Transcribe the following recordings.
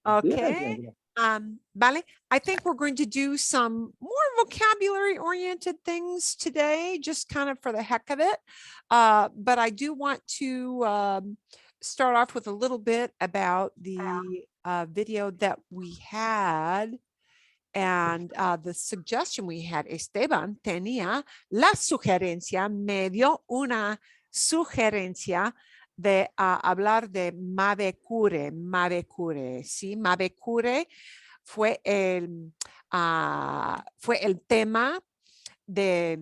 Okay. Vale, I think we're going to do some more vocabulary oriented things today, just kind of for the heck of it. But I do want to start off with a little bit about the video that we had. And the suggestion we had, Esteban tenía la sugerencia, me dio una sugerencia de hablar de Mavicure. Mavicure, ¿sí? Mavicure fue el tema de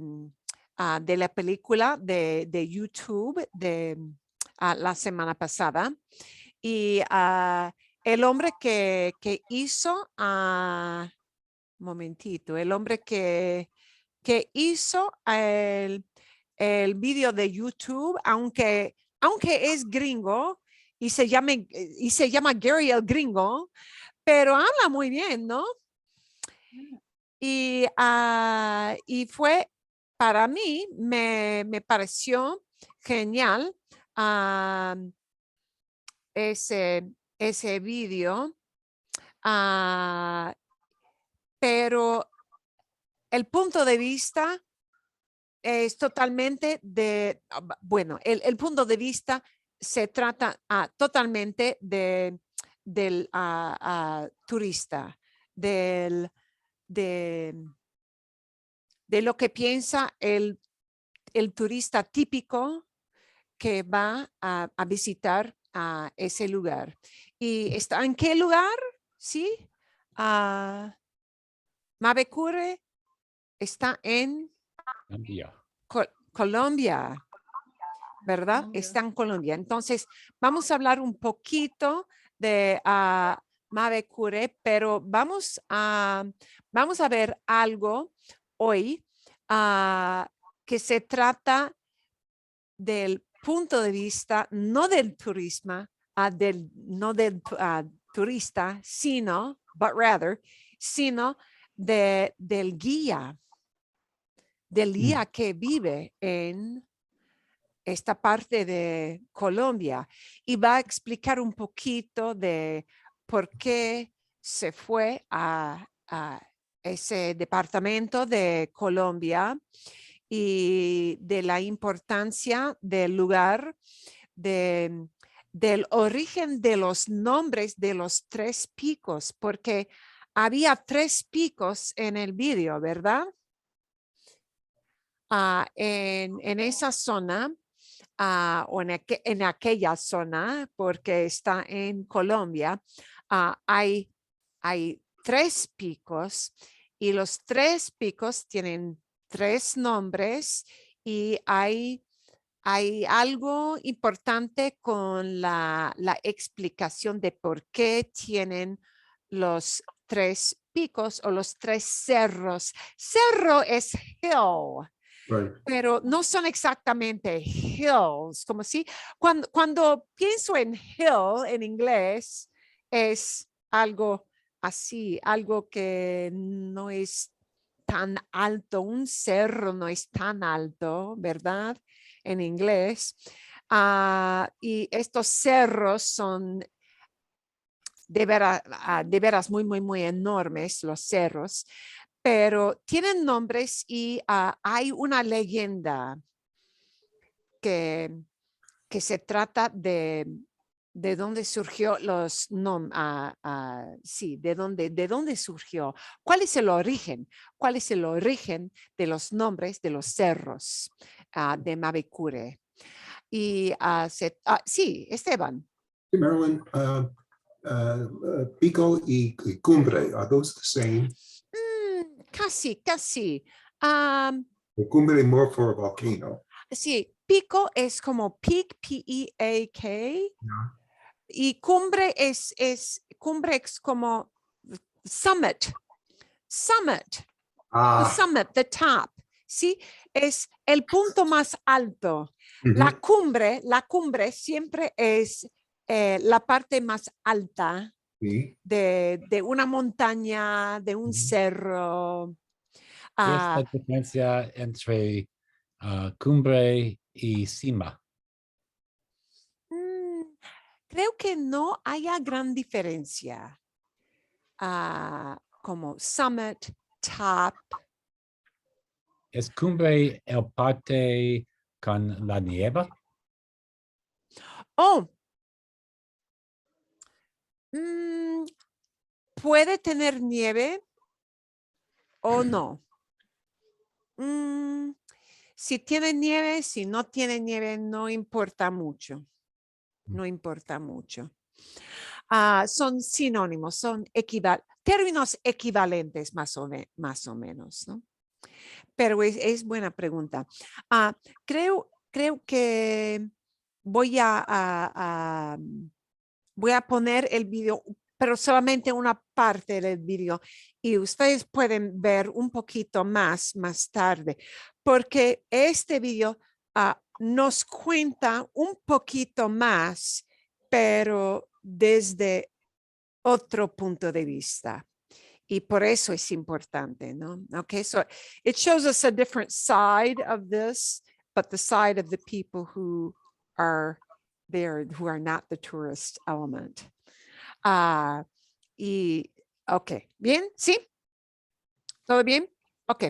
la película de YouTube de la semana pasada. Y el hombre que hizo momentito, el hombre que hizo el video de YouTube, aunque es gringo y se llama Gary el Gringo, pero habla muy bien, ¿no? Y fue, para mí, me pareció genial ese video. Pero el punto de vista es totalmente bueno, el punto de vista se trata totalmente del turista, de lo que piensa el turista típico que va a visitar ese lugar. ¿Y está en qué lugar? ¿Sí? Mavicure está en Colombia, ¿verdad? Está en Colombia. Entonces, vamos a hablar un poquito de Mavicure, pero vamos a ver algo hoy que se trata del punto de vista, no del turismo, no del turista, sino del guía que vive en esta parte de Colombia, y va a explicar un poquito de por qué se fue a ese departamento de Colombia y de la importancia del lugar, del origen de los nombres de los 3 picos, porque había 3 picos en el video, ¿verdad? En esa zona, o en aquella zona, porque está en Colombia, hay 3 picos, y los 3 picos tienen 3 nombres, y hay algo importante con la explicación de por qué tienen los 3 picos o los 3 cerros. Cerro es hill. Right. Pero no son exactamente hills, como si cuando pienso en hill en inglés es algo así, algo que no es tan alto, un cerro no es tan alto, ¿verdad? En inglés. Y estos cerros son de veras muy, muy, muy enormes, los cerros, pero tienen nombres, y hay una leyenda que se trata de dónde surgió los nombres, sí, de dónde surgió, cuál es el origen de los nombres de los cerros de Mavicure. Y sí, Esteban. Marilyn, pico y cumbre, are those the same? Casi. The cumbre more for a volcano. Sí, pico es como peak, P-E-A-K. Yeah. Y cumbre es como summit. The summit, the top. ¿Sí? Es el punto más alto. La cumbre siempre es la parte más alta de una montaña, de un cerro. ¿Qué es la diferencia entre cumbre y cima? Creo que no haya gran diferencia. como summit, top. ¿Es cumbre el parte con la nieve? Oh, puede tener nieve o no. Si tiene nieve, si no tiene nieve, no importa mucho. No importa mucho. Son sinónimos, son términos equivalentes más o menos, ¿no? Pero es buena pregunta. Creo que voy voy a poner el video, pero solamente una parte del video, y ustedes pueden ver un poquito más tarde, porque este video nos cuenta un poquito más, pero desde otro punto de vista. Y por eso es importante, ¿no? Okay, so it shows us a different side of this, but the side of the people who are there, who are not the tourist element. Ok, ¿bien? ¿Sí? ¿Todo bien? Ok.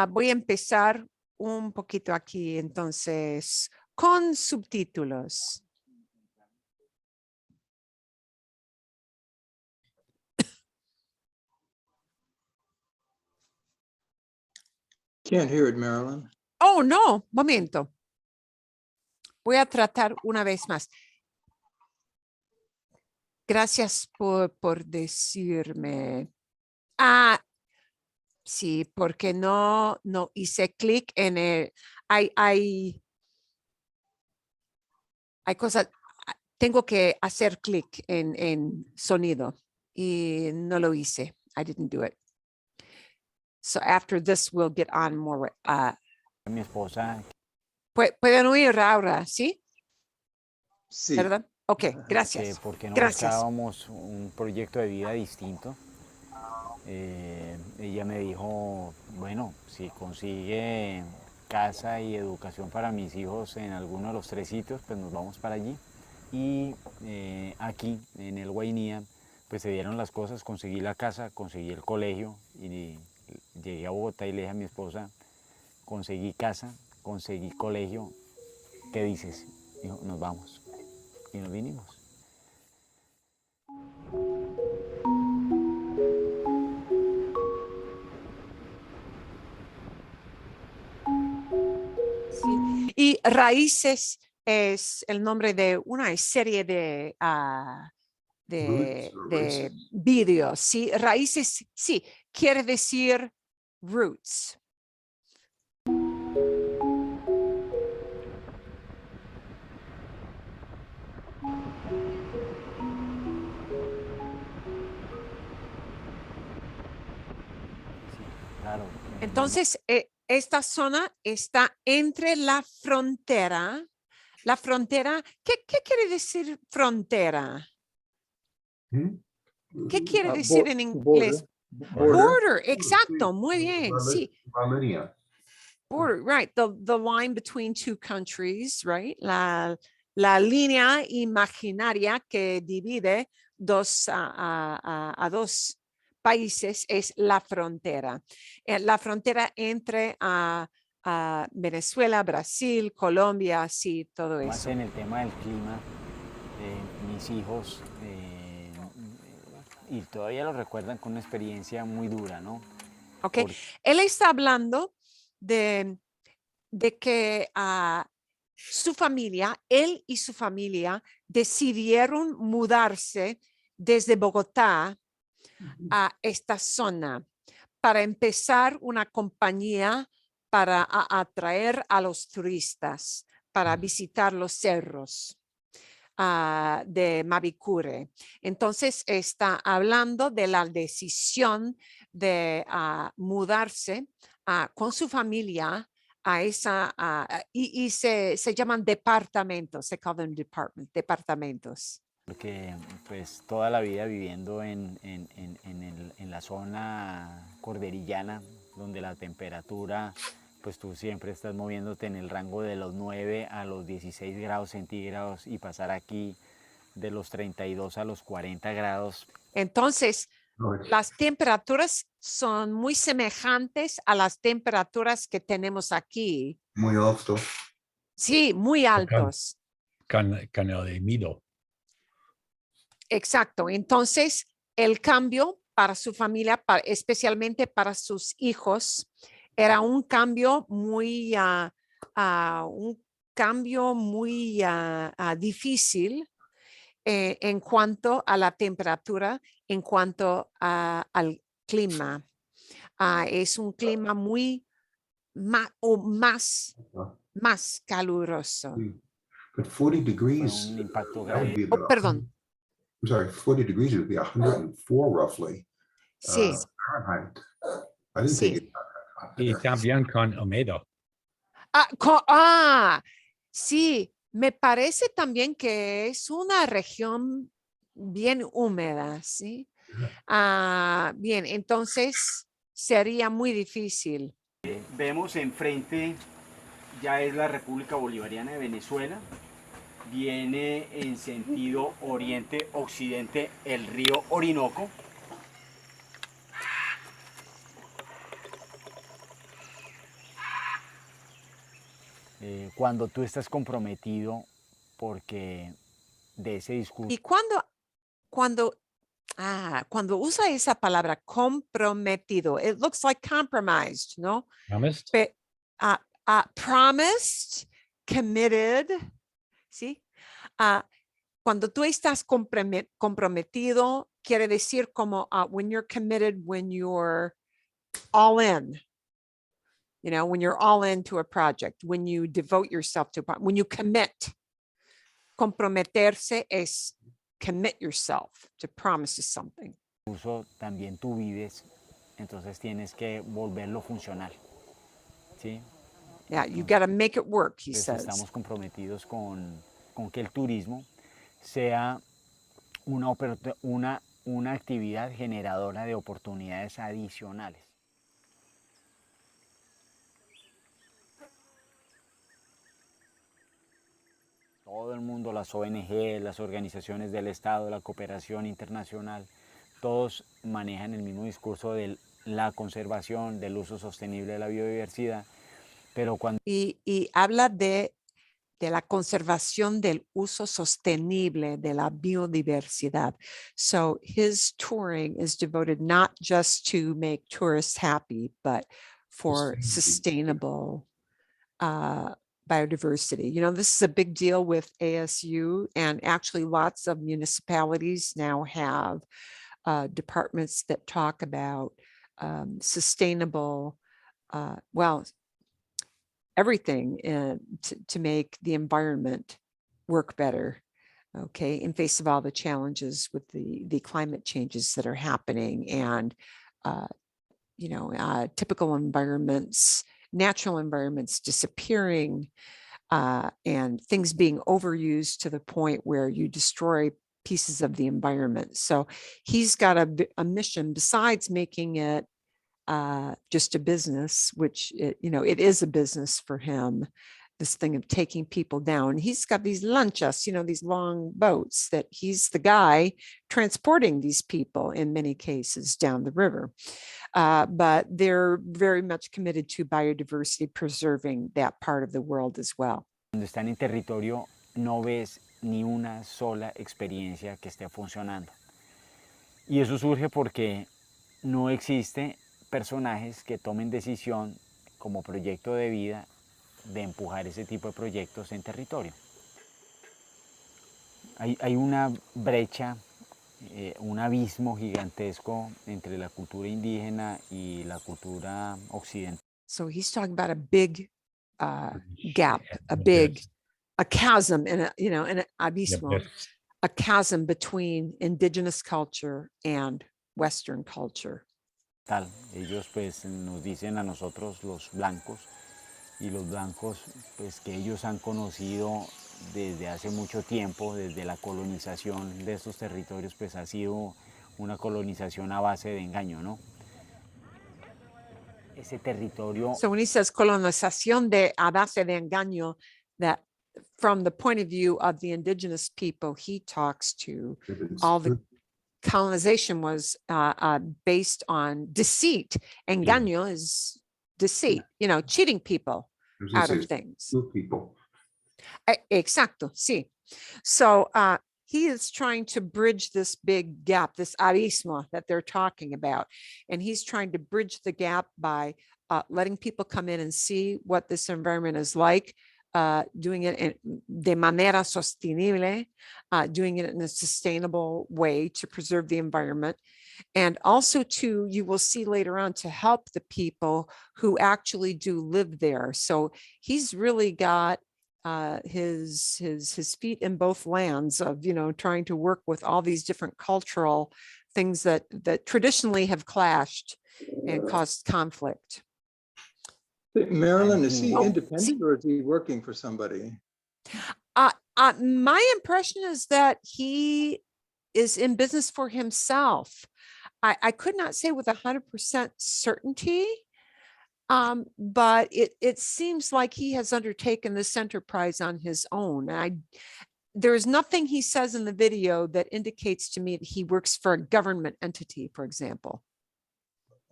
Voy a empezar un poquito aquí, entonces, con subtítulos. Can't hear it, Marilyn. Oh, no, momento. Voy a tratar una vez más. Gracias por decirme. Sí, porque no hice clic en el. Hay cosas. Tengo que hacer clic en sonido y no lo hice. I didn't do it. So after this, we'll get on more. Mi esposa. Pueden oír ahora, ¿sí? Sí. ¿Verdad? Ok, gracias. Porque no Gracias. buscábamos un proyecto de vida distinto. Ella me dijo, bueno, si consigue casa y educación para mis hijos en alguno de los 3 sitios, pues nos vamos para allí. Y aquí, en el Guainía, pues se dieron las cosas, conseguí la casa, conseguí el colegio y llegué a Bogotá y le dije a mi esposa, conseguí casa, conseguí colegio, ¿qué dices? Dijo, nos vamos. Y nos vinimos. Sí. Y Raíces es el nombre de una serie de vídeos, ¿sí? Raíces, sí, quiere decir roots. Claro. Entonces, esta zona está entre la frontera. La frontera, ¿qué quiere decir frontera? ¿Qué quiere decir en inglés? Border, exacto, muy bien, sí. Border, right, the line between two countries, right? La línea imaginaria que divide a dos países es la frontera. La frontera entre Venezuela, Brasil, Colombia, sí, todo Más eso. en el tema del clima, mis hijos, y todavía lo recuerdan con una experiencia muy dura, ¿no? Ok, él está hablando de que su familia, él y su familia decidieron mudarse desde Bogotá a esta zona para empezar una compañía para atraer a los turistas, para visitar los cerros de Mavicure. Entonces está hablando de la decisión de mudarse con su familia a esa, y se llaman departamentos, se llaman departamentos. Porque pues toda la vida viviendo en la zona cordillana, donde la temperatura, pues tú siempre estás moviéndote en el rango de los 9 a los 16 grados centígrados y pasar aquí de los 32 a los 40 grados. Entonces, las temperaturas son muy semejantes a las temperaturas que tenemos aquí. Muy alto. Sí, muy altos. Con el mido. Exacto. Entonces, el cambio para su familia, especialmente para sus hijos, era un cambio muy, difícil en cuanto a la temperatura, en cuanto al clima. Es un clima muy más caluroso. But 40 Fue degrees, un impacto that would grande. be about Perdón. I'm sorry, 40 degrees would be 104 roughly Sí, Fahrenheit. I didn't think sí. it got hot Y there. también con humedad. Sí, me parece también que es una región bien húmeda, ¿sí? Bien, entonces sería muy difícil. Vemos enfrente ya es la República Bolivariana de Venezuela. Viene en sentido oriente-occidente el río Orinoco. Cuando tú estás comprometido porque de ese discurso. Y cuando usa esa palabra comprometido, it looks like compromised, ¿no? Promised? Promised, committed, ¿sí? Cuando tú estás comprometido, quiere decir como when you're committed, when you're all in, when you're all into a project, when you devote yourself to, when you commit. Comprometerse es commit yourself to promise something. Incluso también tú vives, entonces tienes que volverlo funcional, ¿sí? Yeah, you got to make it work, he Entonces says. estamos comprometidos con que el turismo sea una actividad generadora de oportunidades adicionales. Todo el mundo, las ONG, las organizaciones del Estado, la cooperación internacional, todos manejan el mismo discurso de la conservación, del uso sostenible de la biodiversidad, pero cuando... Y habla de la conservación del uso sostenible de la biodiversidad. So his touring is devoted not just to make tourists happy, but for sustainable biodiversity. This is a big deal with ASU, and actually lots of municipalities now have departments that talk about sustainable, everything to make the environment work better, okay, in face of all the challenges with the climate changes that are happening, and typical environments, natural environments disappearing, and things being overused to the point where you destroy pieces of the environment. So he's got a mission besides making it just a business, which it is a business for him, this thing of taking people down. He's got these lanchas, these long boats that he's the guy transporting these people in many cases down the river. But they're very much committed to biodiversity, preserving that part of the world as well. Cuando están en territorio no ves ni una sola experiencia que esté funcionando. Y eso surge porque no existe personajes que tomen decisión como proyecto de vida de empujar ese tipo de proyectos en territorio. Hay una brecha, un abismo gigantesco entre la cultura indígena y la cultura occidental. So he's talking about a big gap, a chasm, and an abismo, a chasm between indigenous culture and Western culture. Ellos pues nos dicen a nosotros los blancos, y los blancos pues que ellos han conocido desde hace mucho tiempo, desde la colonización de estos territorios, pues ha sido una colonización a base de engaño, ¿no? Ese territorio. So when he says colonización a base de engaño, that from the point of view of the indigenous people, he talks to all the colonization was based on deceit. Engaño is deceit, you know, cheating people out of things. Two people. Exacto, sí. So he is trying to bridge this big gap, this abismo that they're talking about. And he's trying to bridge the gap by letting people come in and see what this environment is like, doing it de manera sostenible, doing it in a sustainable way to preserve the environment. And also to, you will see later on, to help the people who actually do live there. So he's really got his feet in both lands of, you know, trying to work with all these different cultural things that traditionally have clashed and caused conflict. Marilyn, is he Oh, independent or is he working for somebody? My impression is that he is in business for himself. I could not say with 100% certainty, but it seems like he has undertaken this enterprise on his own. There's nothing he says in the video that indicates to me that he works for a government entity, for example,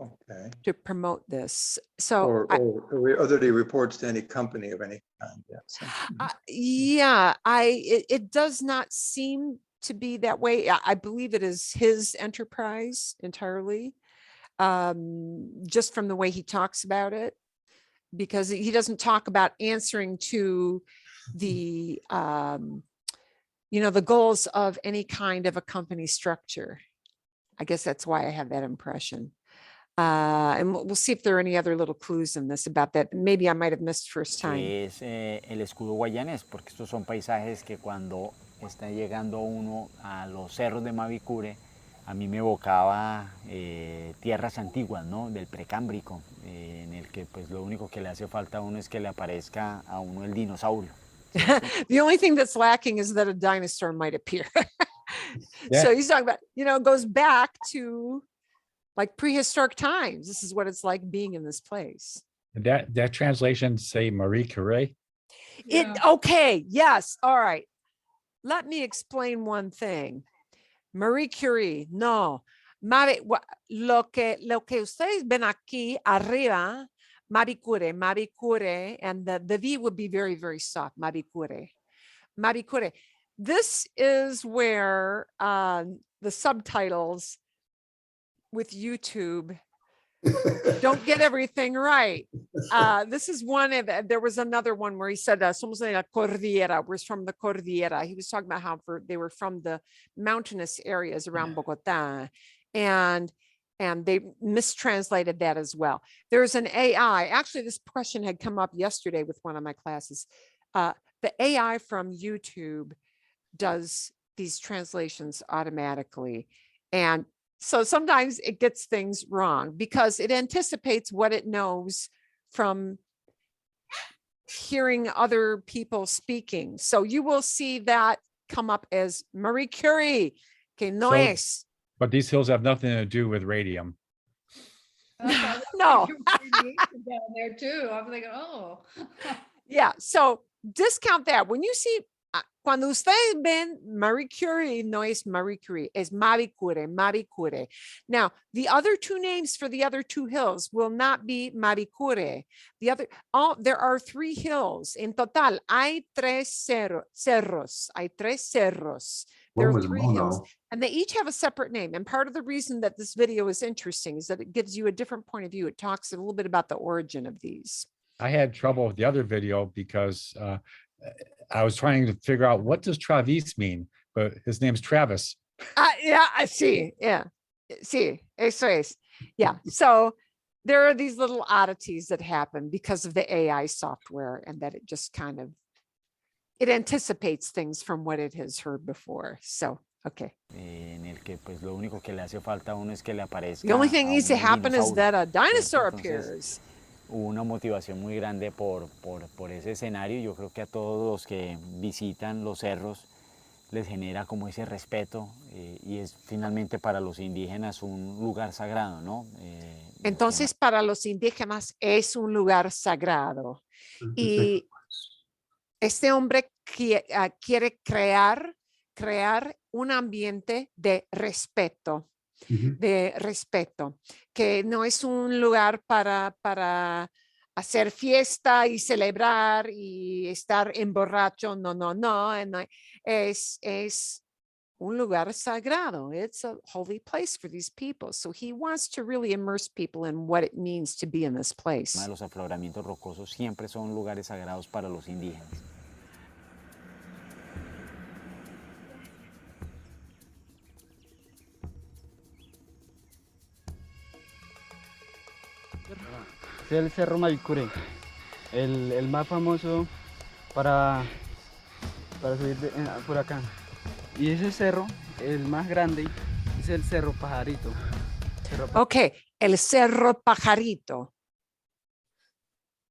Okay. to promote this. So Or that he reports to any company of any kind. Yes. yeah, it does not seem to be that way. I believe it is his enterprise entirely, just from the way he talks about it, because he doesn't talk about answering to the, you know, the goals of any kind of a company structure. I guess that's why I have that impression. And we'll see if there are any other little clues in this about that. Maybe I might have missed first time. Que es el escudo guayanés, porque estos son paisajes que cuando está llegando uno a los cerros de Mavicure, a mí me evocaba tierras antiguas, ¿no? Del precámbrico, en el que pues lo único que le hace falta a uno es que le aparezca a uno el dinosaurio. The only thing that's lacking is that a dinosaur might appear. Yeah. So he's talking about, you know, it goes back to like prehistoric times. This is what it's like being in this place. That translation say Marie Curie. Okay, yes, all right. Let me explain one thing. Marie Curie, no. Lo que ustedes ven aquí arriba, Mavicure, and the V would be very, very soft, Mavicure. This is where the subtitles with YouTube don't get everything right. This is one of, there was another one where he said, somos de la Cordillera, was from the Cordillera. He was talking about how they were from the mountainous areas around Bogota, and they mistranslated that as well. There's an AI, actually this question had come up yesterday with one of my classes. The AI from YouTube does these translations automatically. And so sometimes it gets things wrong because it anticipates what it knows from hearing other people speaking. So you will see that come up as Marie Curie, que no So- es. But these hills have nothing to do with radium. No. Radiation down there too. I'm like, oh. Yeah, so discount that. When you see, cuando ustedes ven Marie Curie, no es Marie Curie, es Mavicure. Now, the other two names for the other two hills will not be Mavicure. There are 3 hills. En total, hay 3 cerros. There One are was 3 hills, Mono. and they each have a separate name. And part of the reason that this video is interesting is that it gives you a different point of view. It talks a little bit about the origin of these. I had trouble with the other video because I was trying to figure out what does Travis mean, but his name's Travis. Yeah, I see. Yeah. Sí, eso es. Yeah. So there are these little oddities that happen because of the AI software, and that it just kind of, it anticipates things from what it has heard before. So, okay. En el que pues lo único que le hace falta a uno es que le aparezca. The only thing a needs to uno el happen is dinosaurio, that a ¿cierto? dinosaur Entonces, appears. hubo una motivación muy grande por ese escenario. Yo creo que a todos los que visitan los cerros les genera como ese respeto y es finalmente para los indígenas un lugar sagrado, ¿no? Entonces, para los indígenas es un lugar sagrado. Y este hombre quiere crear crear un ambiente de respeto, Mhm. que no es un lugar para hacer fiesta y celebrar y estar emborracho. No, no, no. Es un lugar sagrado. It's a holy place for these people. So he wants to really immerse people in what it means to be in this place. Los afloramientos rocosos siempre son lugares sagrados para los indígenas. Es el cerro Mavicure, el más famoso para subir por acá. Y ese cerro, el más grande, es el cerro Pajarito. Ok, el Cerro Pajarito.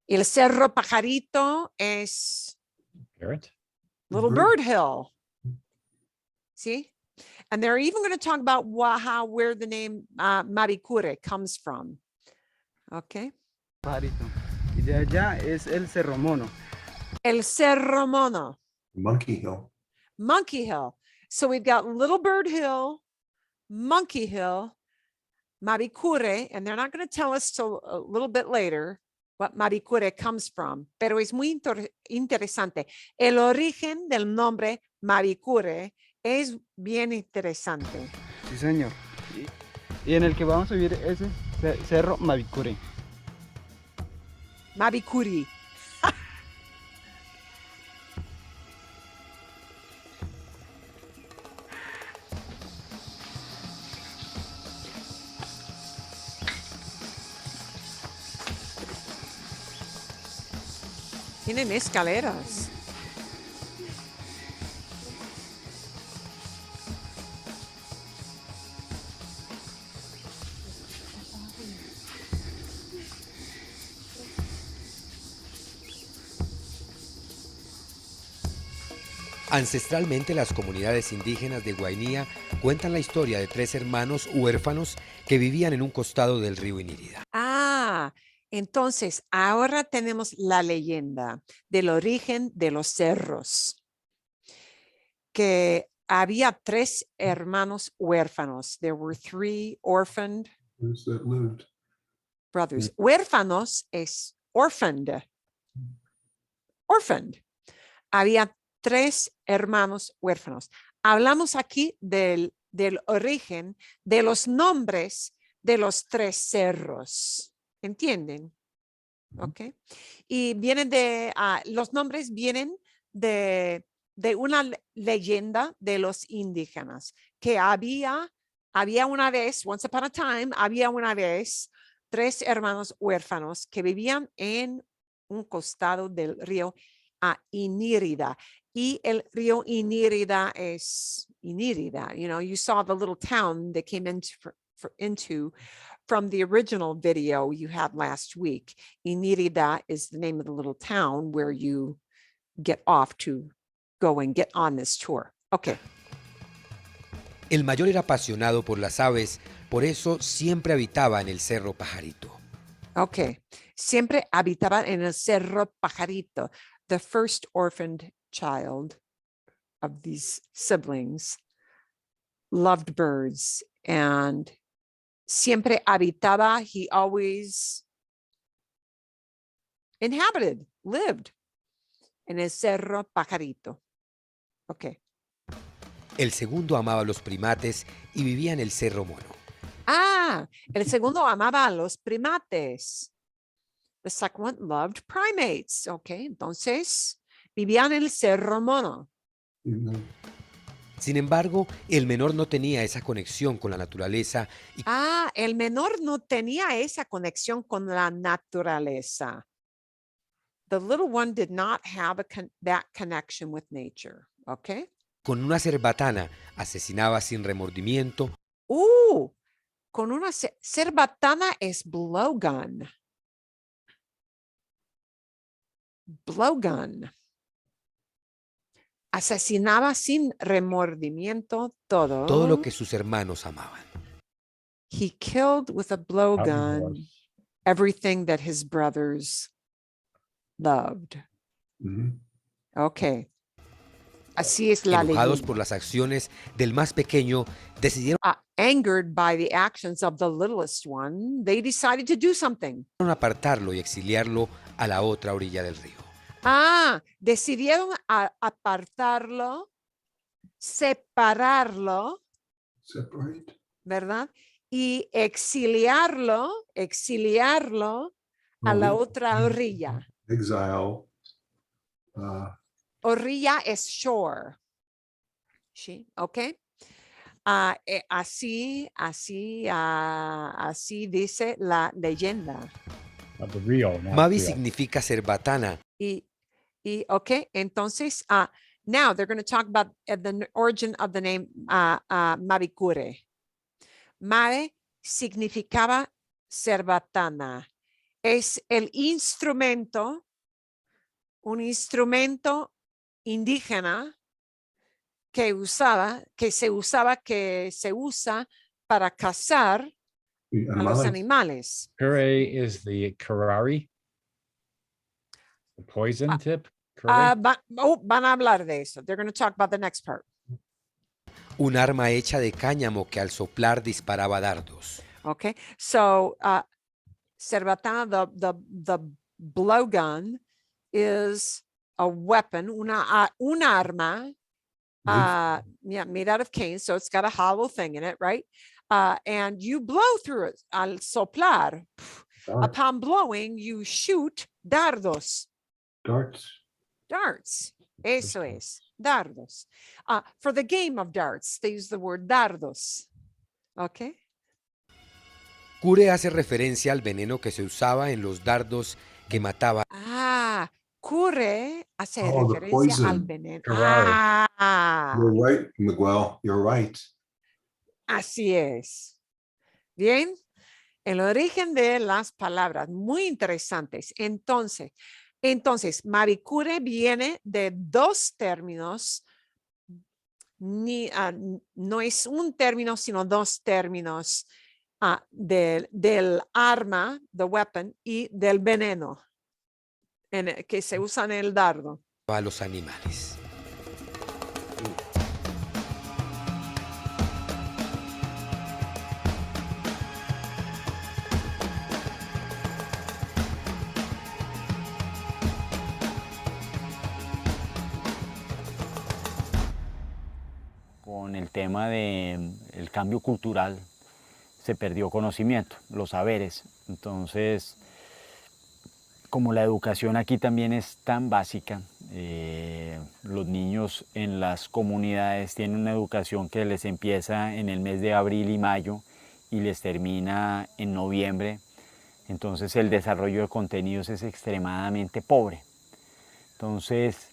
El Cerro Pajarito es Garrett? Little Bird. Bird Hill. See? And they're even going to talk about where the name Mavicure comes from. Okay. Pajarito. Y de allá es el Cerro Mono. El Cerro Mono, Monkey Hill. Monkey Hill. So we've got Little Bird Hill, Monkey Hill, Mavicure, and they're not going to tell us till a little bit later what Mavicure comes from, pero es muy interesante. El origen del nombre Mavicure es bien interesante. Sí, señor. Y en el que vamos a subir ese cerro Mavicure. Mavicure. Tienen escaleras. Ancestralmente, las comunidades indígenas de Guainía cuentan la historia de 3 hermanos huérfanos que vivían en un costado del río Inírida. Ah, entonces ahora tenemos la leyenda del origen de los cerros, que había 3 hermanos huérfanos. There were 3 orphaned Those that lived. brothers. Huérfanos es orphaned. Orphaned. Había 3 hermanos huérfanos. Hablamos aquí del origen de los nombres de los 3 cerros. ¿Entienden? Ok. Y vienen los nombres vienen de una leyenda de los indígenas, que había una vez, once upon a time, había una vez 3 hermanos huérfanos que vivían en un costado del río Inírida. Y el río Inírida es Inírida. You know, you saw the little town that came into from the original video you had last week. Inírida is the name of the little town where you get off to go and get on this tour. Okay. El mayor era apasionado por las aves, por eso siempre habitaba en el Cerro Pajarito. Okay. Siempre habitaba en el Cerro Pajarito. The first orphaned child of these siblings loved birds and siempre habitaba. He always lived en el Cerro Pajarito. Okay. El segundo amaba los primates y vivía en el Cerro Mono. Ah, el segundo amaba a los primates. The second one loved primates. Okay, entonces vivían en el Cerro Mono. Mhm. Sin embargo, el menor no tenía esa conexión con la naturaleza y El menor no tenía esa conexión con la naturaleza. The little one did not have that connection with nature. Okay. con una cerbatana asesinaba sin remordimiento Con una cerbatana es blowgun. Blowgun. Asesinaba sin remordimiento todo lo que sus hermanos amaban. He killed with a blowgun everything that his brothers loved. Mhm. Okay. Así es la Enojados leyenda. por las acciones del más pequeño, decidieron Angered by the actions of the littlest one, they decided to do something. apartarlo y exiliarlo a la otra orilla del río. Decidieron apartarlo, separarlo, Separate. ¿verdad? Y exiliarlo a la otra orilla. Exile. Orilla es shore. ¿Sí? ¿Ok? Así dice la leyenda. Of the Rio, not Mavi Rio. significa cerbatana. Ok, entonces, now they're going to talk about the origin of the name Mavicure. Mave significaba cerbatana. Es el instrumento, un instrumento indígena que se usa para cazar a los animales. Curare is the curare, the poison tip. Curare. Van a hablar de eso. They're going to talk about the next part. Un arma hecha de cáñamo que al soplar disparaba dardos. Okay, so cerbatana, the blowgun is a weapon, una arma, made out of cane, so it's got a hollow thing in it, right? And you blow through it, al soplar. Upon blowing, you shoot dardos. Darts. Eso es, dardos. For the game of darts, they use the word dardos. Okay. Cure hace referencia al veneno que se usaba en los dardos que mataba. Cure hace Oh, the referencia al poison. veneno. You're right, Miguel. You're right. Así es. Bien. El origen de las palabras, muy interesantes. Entonces, Mavicure viene de dos términos. No es un término, sino dos términos del arma, the weapon, y del veneno que se usa en el dardo. A los animales. Con el tema del cambio cultural se perdió conocimiento, los saberes. Entonces, como la educación aquí también es tan básica, los niños en las comunidades tienen una educación que les empieza en el mes de abril y mayo y les termina en noviembre. Entonces el desarrollo de contenidos es extremadamente pobre. Entonces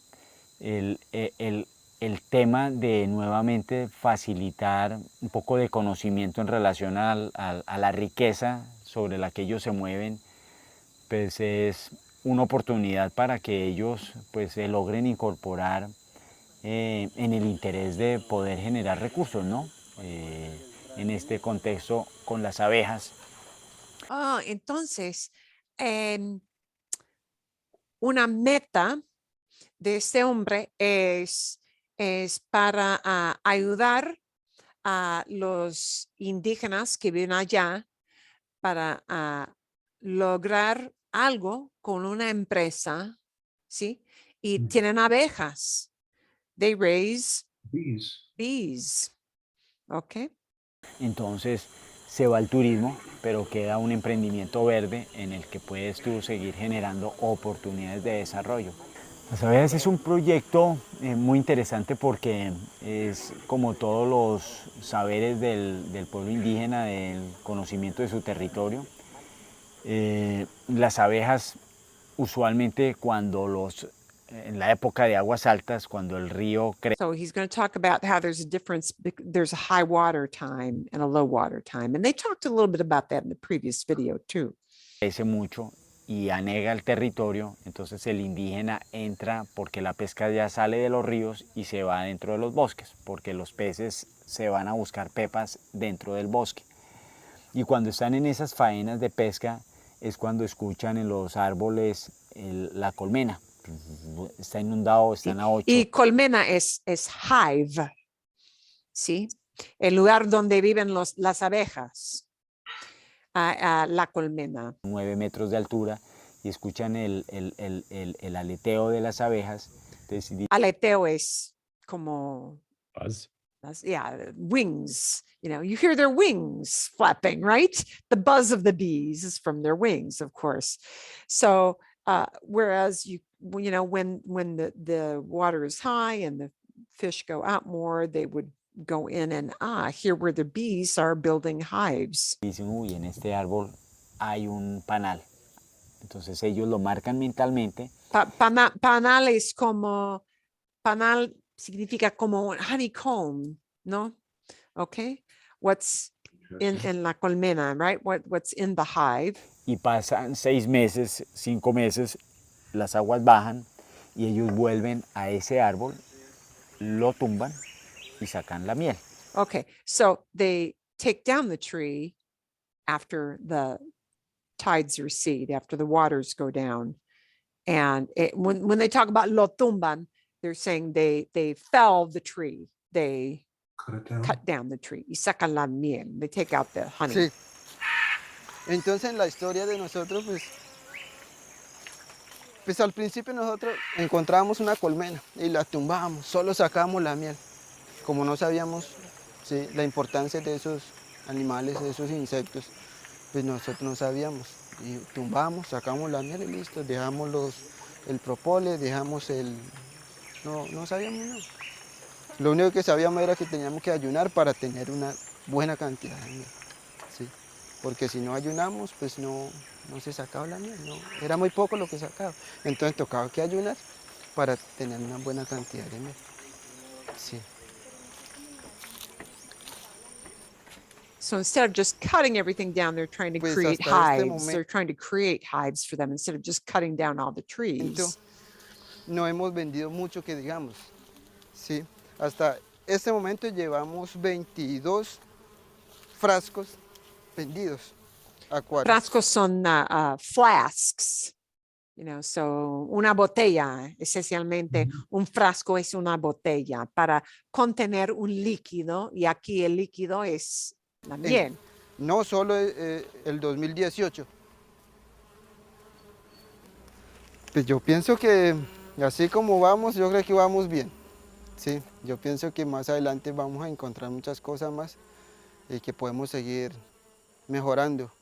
el tema de nuevamente facilitar un poco de conocimiento en relación a la riqueza sobre la que ellos se mueven, pues es una oportunidad para que ellos pues se logren incorporar en el interés de poder generar recursos, ¿no? En este contexto con las abejas. Entonces, una meta de este hombre es para ayudar a los indígenas que viven allá para lograr algo con una empresa, ¿sí? Y tienen abejas. They raise bees. ¿Ok? Entonces se va al turismo, pero queda un emprendimiento verde en el que puedes tú seguir generando oportunidades de desarrollo. Las abejas es un proyecto muy interesante porque es como todos los saberes del pueblo indígena, del conocimiento de su territorio. Las abejas usualmente en la época de aguas altas, cuando el río crece. So he's going to talk about how there's a difference. There's a high water time and a low water time. And they talked a little bit about that in the previous video too. Crece mucho y anega el territorio, entonces el indígena entra porque la pesca ya sale de los ríos y se va dentro de los bosques, porque los peces se van a buscar pepas dentro del bosque. Y cuando están en esas faenas de pesca es cuando escuchan en los árboles la colmena, está inundado, están a 8. Y colmena es hive, ¿sí? El lugar donde viven las abejas. La colmena. 9 metros de altura y escuchan el aleteo de las abejas. Entonces, Aleteo es como Buzz. yeah, wings. You know, you hear their wings flapping, right? The buzz of the bees is from their wings, of course. So, whereas you know, when the water is high and the fish go out more, they would go in and here where the bees are building hives. dicen, uy, en este árbol hay un panal. Entonces ellos lo marcan mentalmente. Panal es como, panal significa como un honeycomb, ¿no? Okay. What's in la colmena, right? What's in the hive. Y pasan 6 meses, 5 meses, las aguas bajan y ellos vuelven a ese árbol, lo tumban y sacan la miel. Okay, so they take down the tree after the tides recede, after the waters go down. And when they talk about lo tumban, they're saying they fell the tree. They cut down the tree. Y sacan la miel. They take out the honey. Sí. Entonces, en la historia de nosotros, pues al principio nosotros encontrábamos una colmena y la tumbábamos, solo sacábamos la miel. Como no sabíamos, sí, la importancia de esos animales, de esos insectos, pues nosotros no sabíamos. Y tumbamos, sacamos la miel y listo, dejamos el propóleo, dejamos no sabíamos nada. Lo único que sabíamos era que teníamos que ayunar para tener una buena cantidad de miel. ¿Sí? Porque si no ayunamos, pues no se sacaba la miel, no, era muy poco lo que sacaba. Entonces tocaba que ayunar para tener una buena cantidad de miel. Sí. So instead of just cutting everything down, they're trying to Pues create hasta este hives. They're trying to create hives for them instead of just cutting down all the trees. No hemos vendido mucho que digamos. Sí. Hasta este momento llevamos 22 frascos vendidos. Acuarios. Frascos son flasks. You know, so una botella, esencialmente un frasco es una botella para contener un líquido y aquí el líquido es la miel. No solo el 2018. Pues yo pienso que así como vamos, yo creo que vamos bien. Sí, yo pienso que más adelante vamos a encontrar muchas cosas más y que podemos seguir mejorando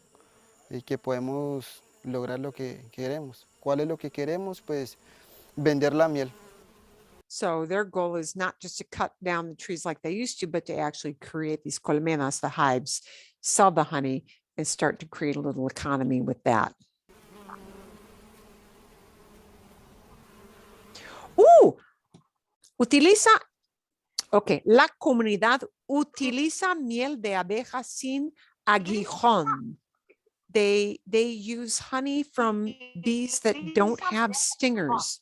y que podemos lograr lo que queremos. ¿Cuál es lo que queremos? Pues vender la miel. So their goal is not just to cut down the trees like they used to, but to actually create these colmenas, the hives, sell the honey, and start to create a little economy with that. La comunidad utiliza miel de abeja sin aguijón. They use honey from bees that don't have stingers.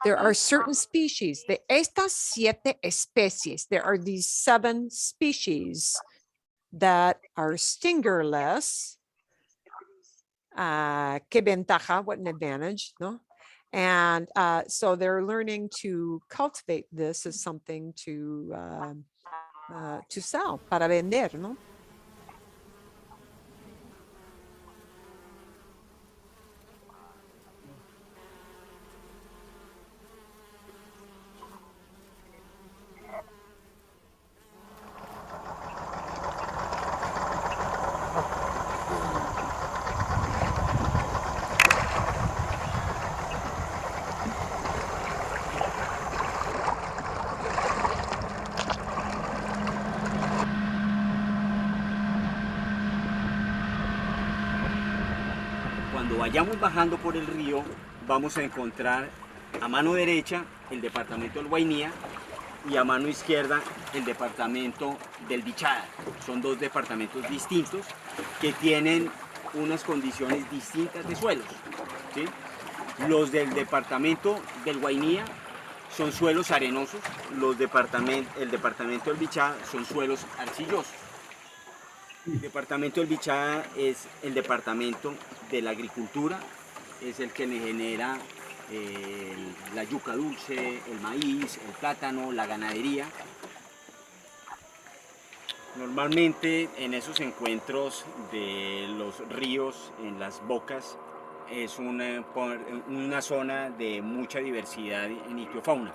There are certain species, de estas 7 especies, there are these 7 species that are stingerless. Qué ventaja, what an advantage, no? And so they're learning to cultivate this as something to sell, para vender, no? Cuando vayamos bajando por el río, vamos a encontrar a mano derecha el departamento del Guainía y a mano izquierda el departamento del Bichada. Son 2 departamentos distintos que tienen unas condiciones distintas de suelos, ¿sí? Los del departamento del Guainía son suelos arenosos, el departamento del Bichada son suelos arcillosos. El departamento del Bichada es el departamento de la agricultura es el que le genera la yuca dulce, el maíz, el plátano, la ganadería. Normalmente en esos encuentros de los ríos, en las bocas, es una zona de mucha diversidad en ictiofauna.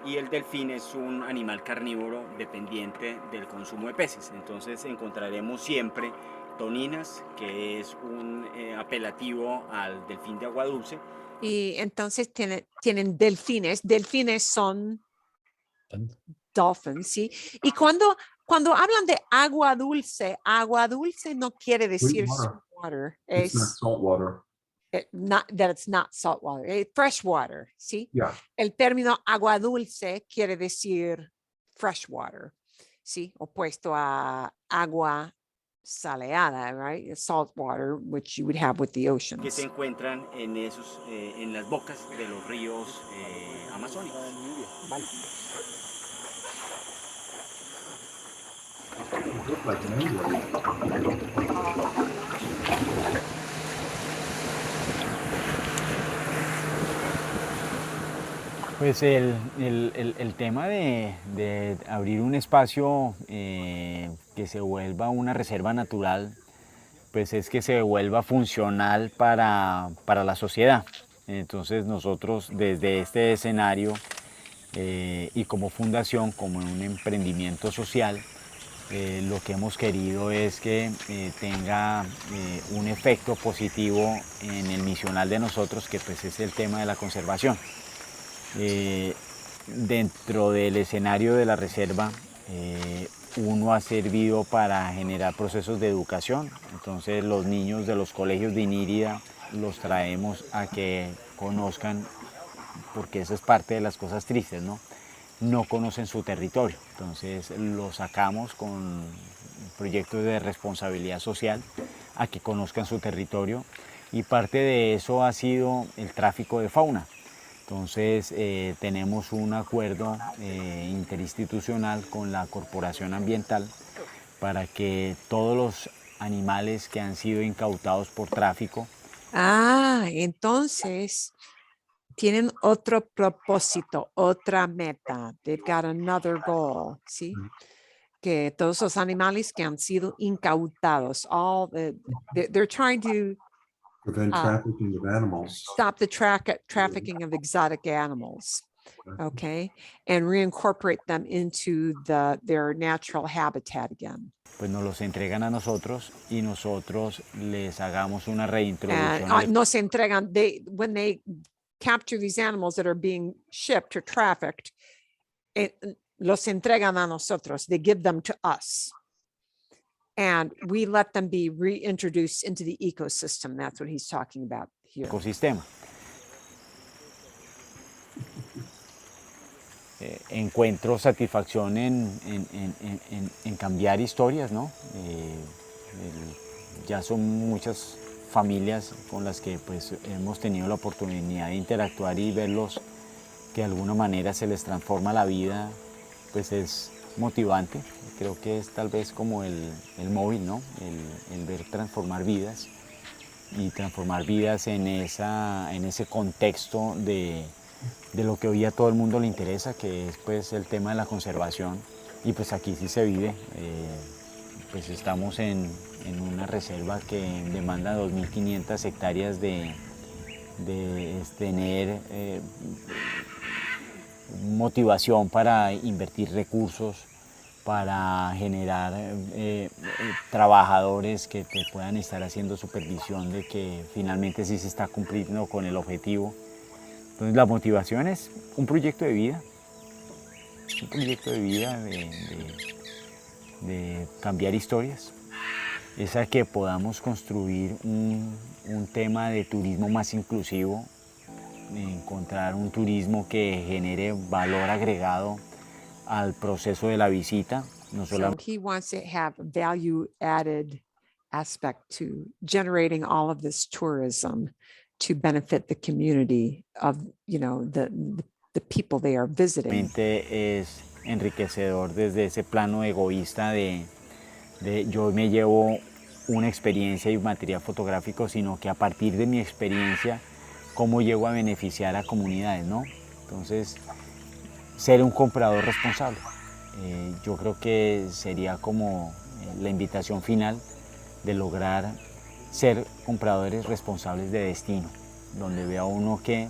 Y el delfín es un animal carnívoro dependiente del consumo de peces. Entonces encontraremos siempre toninas, que es un apelativo al delfín de agua dulce. Y entonces tienen delfines. Delfines son dolphins, ¿sí? Y cuando hablan de agua dulce no quiere decir water. sweet water. It's not Es salt water. not that it's not salt water, fresh water, ¿sí? Yeah. El término agua dulce quiere decir fresh water, ¿sí? Opuesto a agua saleada, right? Salt water, which you would have with the Que oceans. se encuentran en las bocas de los ríos amazónicos. Vale. It looked like mango. Pues el tema de abrir un espacio que se vuelva una reserva natural, pues es que se vuelva funcional para la sociedad. Entonces nosotros desde este escenario y como fundación, como un emprendimiento social, lo que hemos querido es que tenga un efecto positivo en el misional de nosotros, que pues es el tema de la conservación. Dentro del escenario de la reserva, uno ha servido para generar procesos de educación. Entonces los niños de los colegios de Inírida los traemos a que conozcan, porque eso es parte de las cosas tristes, ¿no? No conocen su territorio. Entonces los sacamos con proyectos de responsabilidad social a que conozcan su territorio, y parte de eso ha sido el tráfico de fauna. Entonces tenemos un acuerdo interinstitucional con la Corporación Ambiental para que todos los animales que han sido incautados por tráfico. Entonces tienen otro propósito, otra meta. They've got another goal, ¿sí? Que todos los animales que han sido incautados, they're trying to Prevent trafficking of animals. stop the trafficking of exotic animals, okay, and reincorporate them into their natural habitat again. Pues nos los entregan a nosotros y nosotros les hagamos una reintroducción. And nos entregan, when they capture these animals that are being shipped or trafficked, los entregan a nosotros. They give them to us. And we let them be reintroduced into the ecosystem. That's what he's talking about here. Ecosistema. Encuentro satisfacción en cambiar historias, ¿no? Ya son muchas familias con las que pues hemos tenido la oportunidad de interactuar y verlos que de alguna manera se les transforma la vida, pues es motivante. Creo que es tal vez como el móvil, ¿no? El ver transformar vidas y transformar vidas en ese contexto de lo que hoy a todo el mundo le interesa, que es pues el tema de la conservación, y pues aquí sí se vive. Pues estamos en una reserva que demanda 2.500 hectáreas de tener motivación para invertir recursos, para generar trabajadores que te puedan estar haciendo supervisión de que finalmente sí se está cumpliendo con el objetivo. Entonces la motivación es un proyecto de vida, de cambiar historias, es a que podamos construir un tema de turismo más inclusivo, encontrar un turismo que genere valor agregado al proceso de la visita. No So he wants to have a value added aspect to generating all of this tourism to benefit the community of, the people they are visiting. Es enriquecedor desde ese plano egoísta de yo me llevo una experiencia y material fotográfico, sino que a partir de mi experiencia cómo llego a beneficiar a comunidades, ¿no? Entonces, ser un comprador responsable. Yo creo que sería como la invitación final de lograr ser compradores responsables de destino, donde vea uno que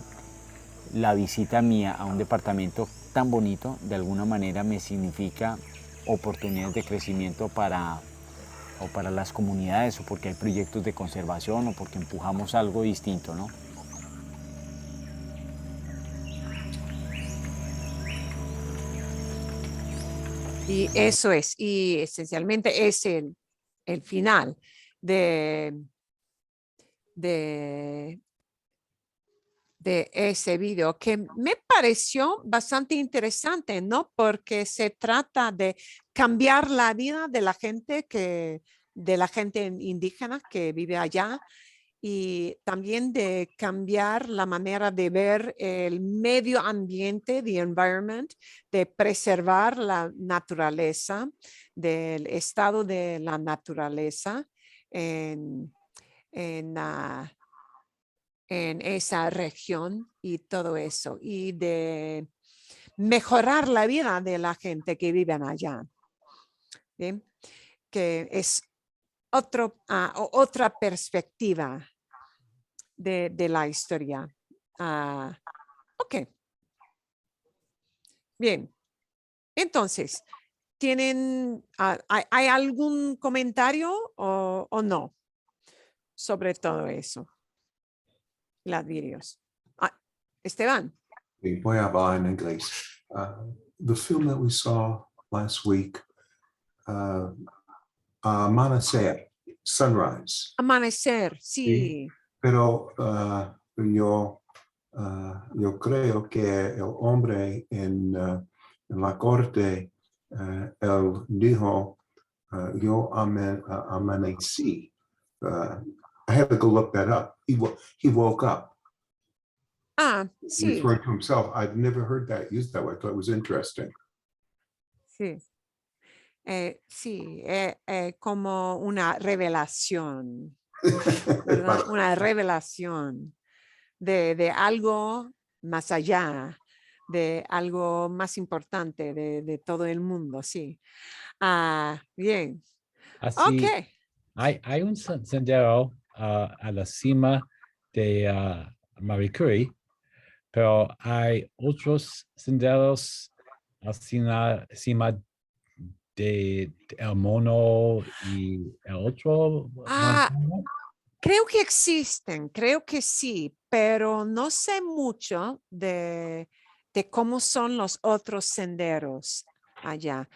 la visita mía a un departamento tan bonito de alguna manera me significa oportunidades de crecimiento para las comunidades, o porque hay proyectos de conservación, o porque empujamos algo distinto, ¿no? Y eso es, y esencialmente es el final de ese video, que me pareció bastante interesante, ¿no? Porque se trata de cambiar la vida de la gente indígena que vive allá, y también de cambiar la manera de ver el medio ambiente, the environment, de preservar la naturaleza, del estado de la naturaleza en, en, ah, en esa región y todo eso, y de mejorar la vida de la gente que vive allá. ¿Bien? Que es otra perspectiva de la historia. Ok. Bien. Entonces, ¿hay algún comentario o no sobre todo eso? Los vídeos. Esteban. Voy a hablar en inglés. The film that we saw last week, Amanecer, Sunrise. Amanecer, sí. Pero yo creo que el hombre en la corte, él dijo, yo amanecí. I had to go look that up. He woke up. Sí. Referring to himself. I've never heard that used that way. I thought it was interesting. Sí. Sí, como una revelación, ¿verdad? Una revelación de algo más allá, de algo más importante de todo el mundo, sí. Bien. Así, Ok. hay un sendero a la cima de Mavicure, pero hay otros senderos encima de el mono y el otro. Creo que existen, creo que sí, pero no sé mucho de cómo son los otros senderos allá.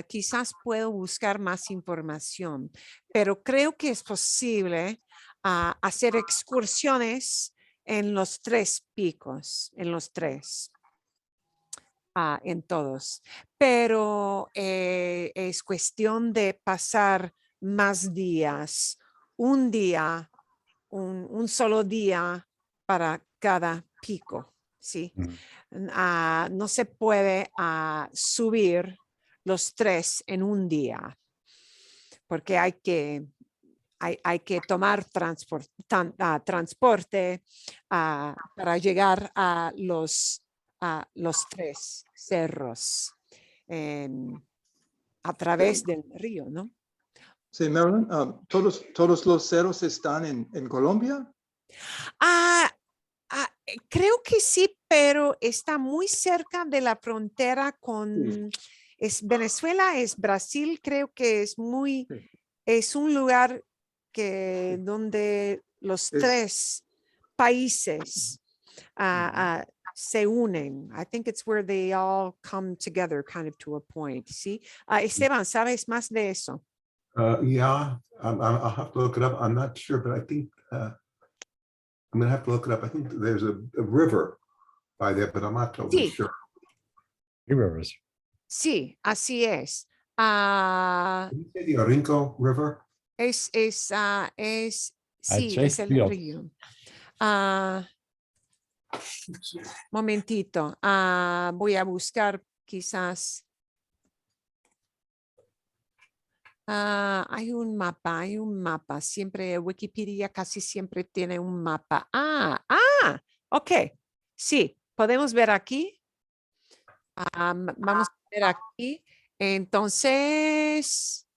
Quizás puedo buscar más información, pero creo que es posible hacer excursiones en los 3 picos, en los 3. En todos, pero es cuestión de pasar más días, un día, un solo día para cada pico, ¿sí? No se puede subir los 3 en un día, porque hay que tomar transporte para llegar a los 3 cerros a través del río, ¿no? Sí, Marilyn, todos los cerros están en Colombia. Creo que sí, pero está muy cerca de la frontera con Venezuela, es Brasil, creo que es un lugar donde los 3 países se unen. I think it's where they all come together kind of to a point, ¿sí? Esteban, ¿sabes más de eso? Yeah, I'll have to look it up. I'm not sure, but I think I'm going to have to look it up. I think there's a river by there, but I'm not totally sure. Rivers. Sí, así es. Did you say the Orinco River? Sí, Chase es el Field. río. Momentito, voy a buscar quizás. Hay un mapa. Siempre Wikipedia casi siempre tiene un mapa. Ok. Sí, podemos ver aquí. Vamos a ver aquí. Entonces,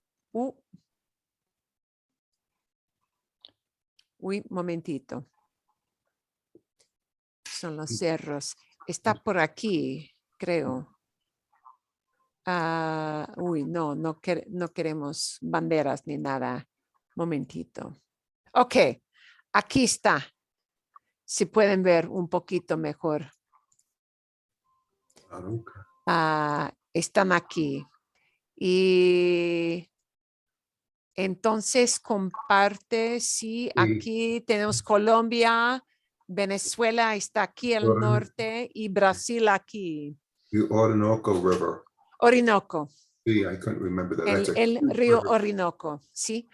momentito. Son los cerros. Está por aquí, creo. No queremos banderas ni nada. Momentito. Ok, aquí está. Si pueden ver un poquito mejor. Están aquí. Y entonces comparte, sí, aquí tenemos Colombia, Venezuela está aquí al norte y Brasil aquí. The Orinoco River. Orinoco. Sí, I couldn't remember that. That's a El huge río river. Orinoco, ¿sí?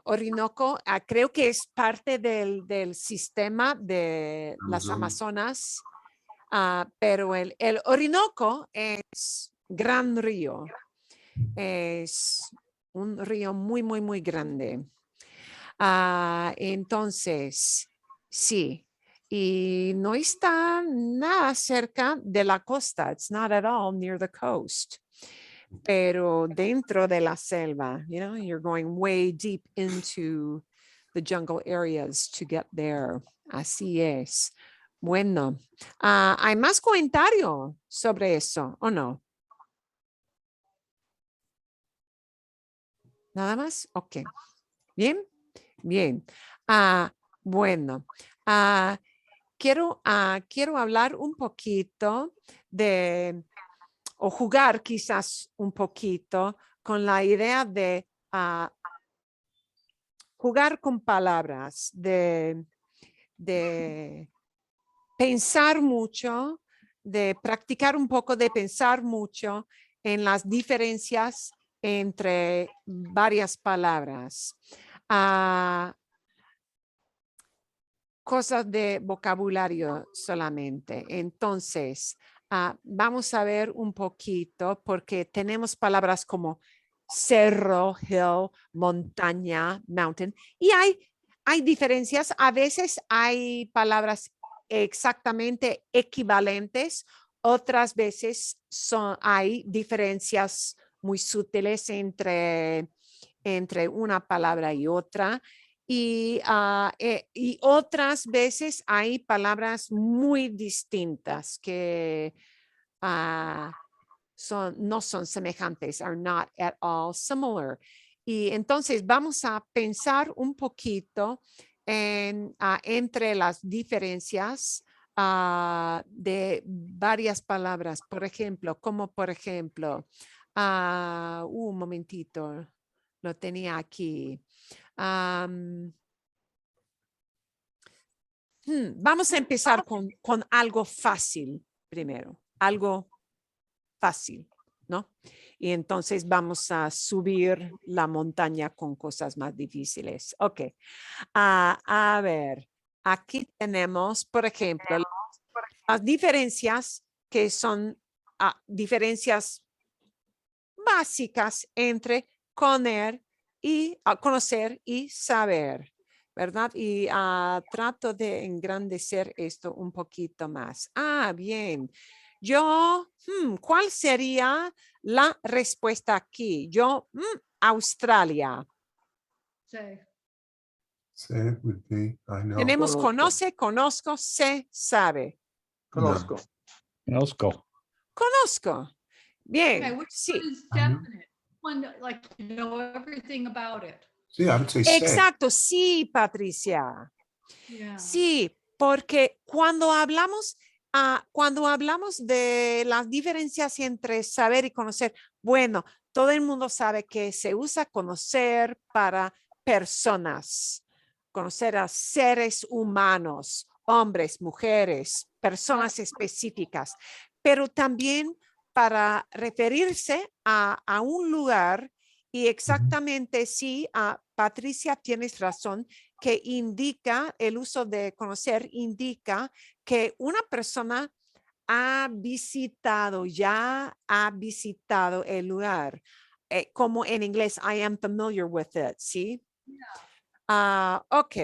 Orinoco, creo que es parte del sistema de las Amazonas, pero el Orinoco es gran río. Es un río muy, muy, muy grande. Entonces, sí. Y no está nada cerca de la costa. It's not at all near the coast. Pero dentro de la selva, you're going way deep into the jungle areas to get there. Así es. Bueno, ¿hay más comentarios sobre eso o no? ¿Nada más? Ok. Bien, bien. Bueno, quiero hablar un poquito o jugar quizás un poquito con la idea de jugar con palabras, de pensar mucho, de practicar un poco, de pensar mucho en las diferencias entre varias palabras. Cosas de vocabulario solamente. Entonces, vamos a ver un poquito porque tenemos palabras como cerro, hill, montaña, mountain. Y hay diferencias. A veces hay palabras exactamente equivalentes. Otras veces hay diferencias muy sutiles entre una palabra y otra. Y otras veces hay palabras muy distintas que no son semejantes, are not at all similar. Y entonces vamos a pensar un poquito entre las diferencias de varias palabras. Por ejemplo, un momentito, lo tenía aquí. Vamos a empezar con algo fácil primero, algo fácil, ¿no? Y entonces vamos a subir la montaña con cosas más difíciles. Ok, a ver, aquí tenemos, por ejemplo, las diferencias que son diferencias básicas entre conocer y saber, ¿verdad? Y trato de engrandecer esto un poquito más. Bien. ¿Cuál sería la respuesta aquí? Australia. Say. Say would be, I know. Tenemos Conozco. conoce, conozco, se, sabe. Conozco. Let's go. Conozco. Bien, Okay, which sí. one is definite? One that, like you know everything about it. Sí, I would say say. Exacto, sí, Patricia. Yeah. Sí, porque cuando hablamos de las diferencias entre saber y conocer, bueno, todo el mundo sabe que se usa conocer para personas, conocer a seres humanos, hombres, mujeres, personas específicas, pero también para referirse a un lugar y exactamente sí, Patricia, tienes razón, que indica, el uso de conocer indica que una persona ya ha visitado el lugar. como en inglés, I am familiar with it, ¿sí? Ok.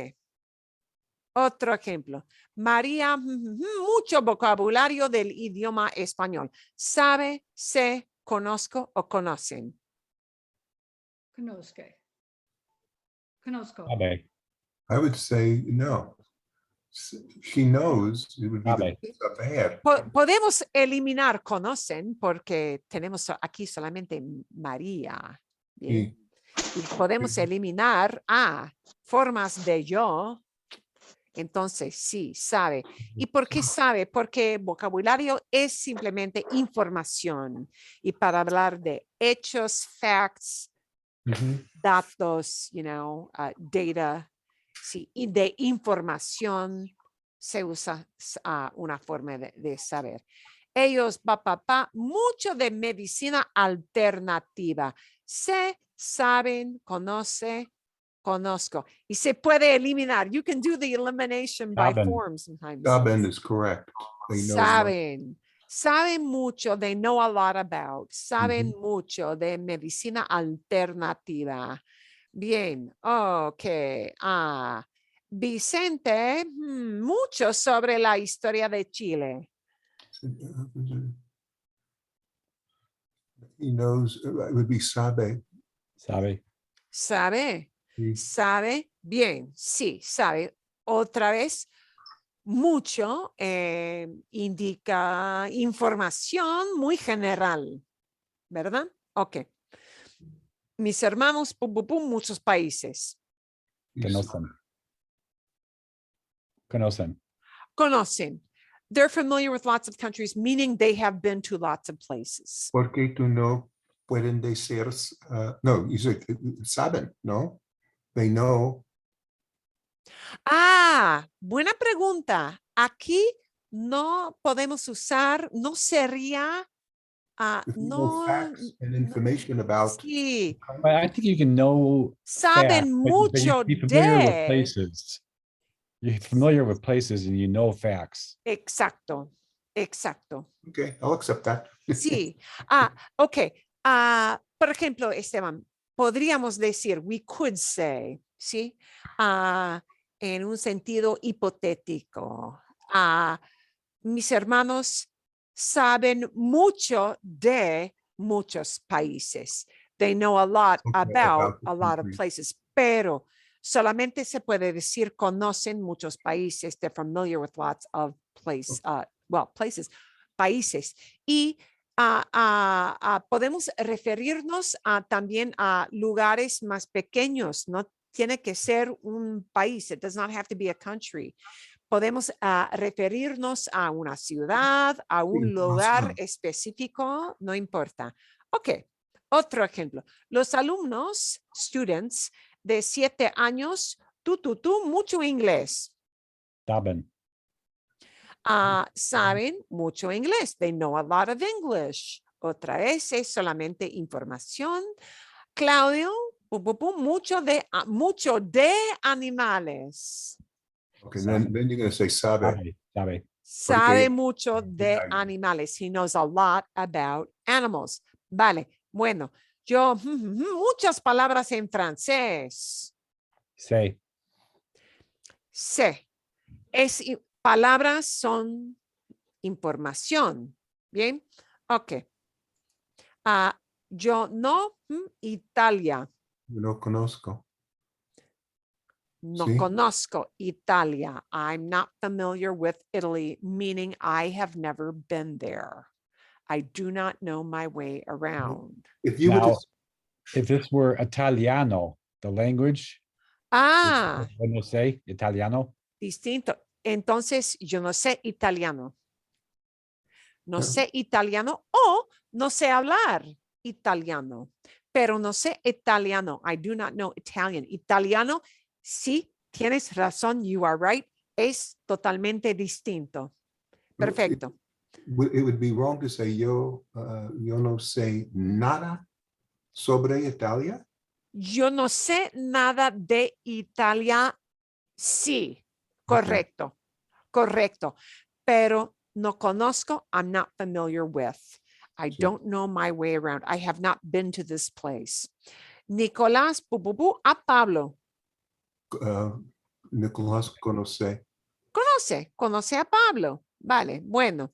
Otro ejemplo. María, mucho vocabulario del idioma español. ¿Sabe, sé, conozco o conocen? Conozco. Conozco. Sabe, I would say no. She knows, it would be the saber. Podemos eliminar conocen porque tenemos aquí solamente María. Bien. Sí. Y podemos eliminar formas de yo. Entonces, sí, sabe. ¿Y por qué sabe? Porque vocabulario es simplemente información. Y para hablar de hechos, facts, datos, data, sí, y de información, se usa una forma de saber. Ellos, mucho de medicina alternativa. Sé, saben, conozco. Y se puede eliminar. You can do the elimination by Saben. form sometimes. Saben is correct. They know much. Saben mucho, they know a lot about. Saben mucho de medicina alternativa. Bien, ok. Vicente, mucho sobre la historia de Chile. He knows, it would be sabe. sabe, ¿Sabe? Sí. ¿Sabe? Bien, sí, sabe. Otra vez, mucho indica información muy general, ¿verdad? Ok. Mis hermanos, muchos países. conocen. Conocen. Conocen. They're familiar with lots of countries, meaning they have been to lots of places. Porque tú no pueden decir, no, you said saben, no? They know. Buena pregunta. Aquí no podemos usar, no sería, If you know no, facts and information about. sí, But I think you can know saben facts, but you mucho be familiar with de. places. You're familiar with places and you know facts. Exacto, exacto. Okay, I'll accept that. Sí. Ok. Por ejemplo, Esteban, podríamos decir, we could say, ¿sí? En un sentido hipotético. Mis hermanos saben mucho de muchos países. They know a lot about the a lot of country. places, pero solamente se puede decir conocen muchos países. They're familiar with lots of places, países. Y podemos referirnos también a lugares más pequeños. No tiene que ser un país. It does not have to be a country. Podemos referirnos a una ciudad, a un lugar específico, no importa. Ok, otro ejemplo. Los alumnos, students, de 7 años, mucho inglés. Saben. Saben mucho inglés. They know a lot of English. Otra vez es solamente información. Claudio, mucho de animales. Okay, then you're going to say sabe. Sabe. Sabe mucho de animales. He knows a lot about animals. Vale, bueno, yo muchas palabras en francés. Say. Sé. Palabras son información. Bien, ok. Yo no Italia. No conozco. No Sí. conozco Italia. I'm not familiar with Italy, meaning I have never been there. I do not know my way around. If you were Now, to, if this were Italiano, the language, when you say Italiano, Distinto. Entonces, yo no sé italiano. No sé italiano o no sé hablar italiano, pero no sé italiano. I do not know Italian. Italiano, sí, tienes razón. You are right. Es totalmente distinto. Perfecto. it would be wrong to say yo no sé nada sobre Italia. Yo no sé nada de Italia. Sí, correcto, correcto. Pero no conozco. I'm not familiar with. I Sí. don't know my way around. I have not been to this place. Nicolás, a Pablo. Nicolás conoce. Conoce a Pablo. Vale, bueno.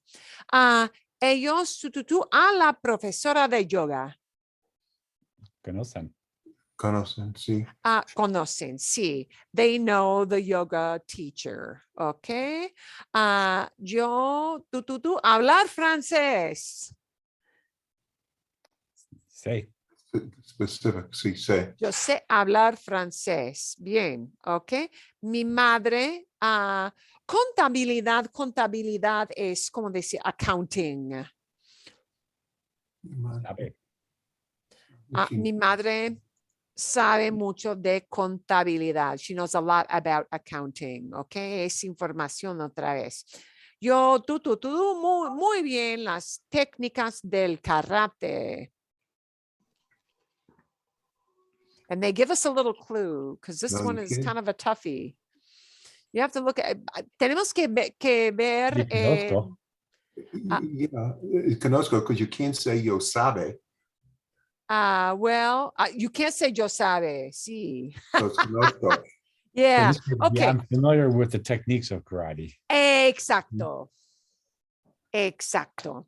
Ellos, tú, a la profesora de yoga. Conocen. Conocen, sí. Conocen, sí. They know the yoga teacher, ¿ok? Yo, tú, hablar francés. Say. Specific, sí, sé. Yo sé hablar francés. Bien, ¿ok? Mi madre, contabilidad es como decir accounting. Sabe. Mi madre sabe mucho de contabilidad. She knows a lot about accounting, ¿ok? Es información otra vez. Yo, tú, muy bien las técnicas del karate. And they give us a little clue because this No, one you is kidding? kind of a toughie. You have to look at, tenemos que ver. Yo conozco. Yeah, conozco, because you can't say yo sabe. Well, you can't say yo sabe, sí. So it's conozco. Yeah, In this case, okay. I'm familiar with the techniques of karate. Exacto. Exacto.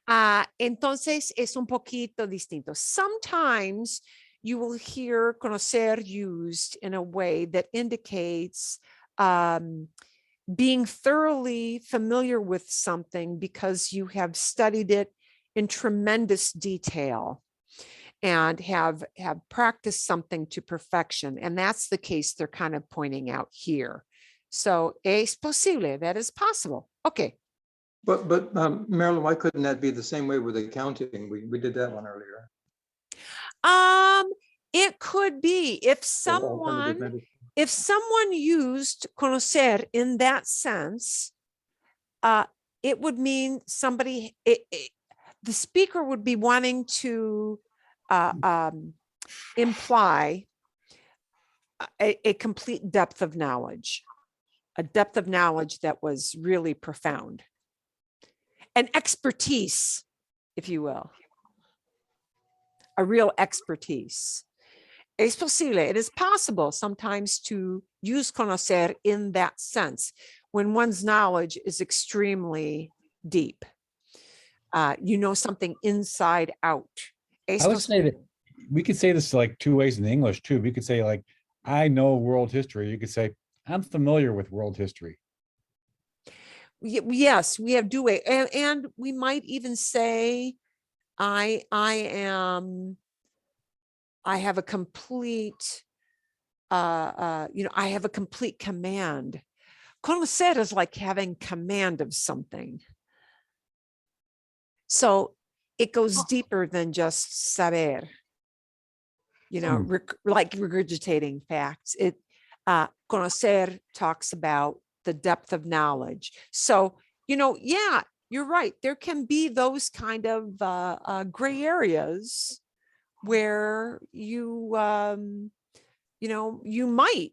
Entonces es un poquito distinto. Sometimes you will hear conocer used in a way that indicates being thoroughly familiar with something because you have studied it in tremendous detail and have practiced something to perfection. And that's the case they're kind of pointing out here. So es posible, that is possible. Okay. But Marilyn, why couldn't that be the same way with accounting? We did that one earlier. It could be if Alternative someone used conocer in that sense, it would mean somebody, the speaker would be wanting to imply a complete depth of knowledge, a depth of knowledge that was really profound. An expertise, if you will, a real expertise. Es posible, it is possible sometimes to use conocer in that sense when one's knowledge is extremely deep. You know something inside out. I would say that we could say this like two ways in English too. We could say like, I know world history. You could say, I'm familiar with world history. Yes, we have do and we might even say, I have a complete, I have a complete command. Conocer is like having command of something. So it goes deeper than just saber, like regurgitating facts. Conocer talks about the depth of knowledge. So, yeah, you're right. There can be those kind of gray areas where you might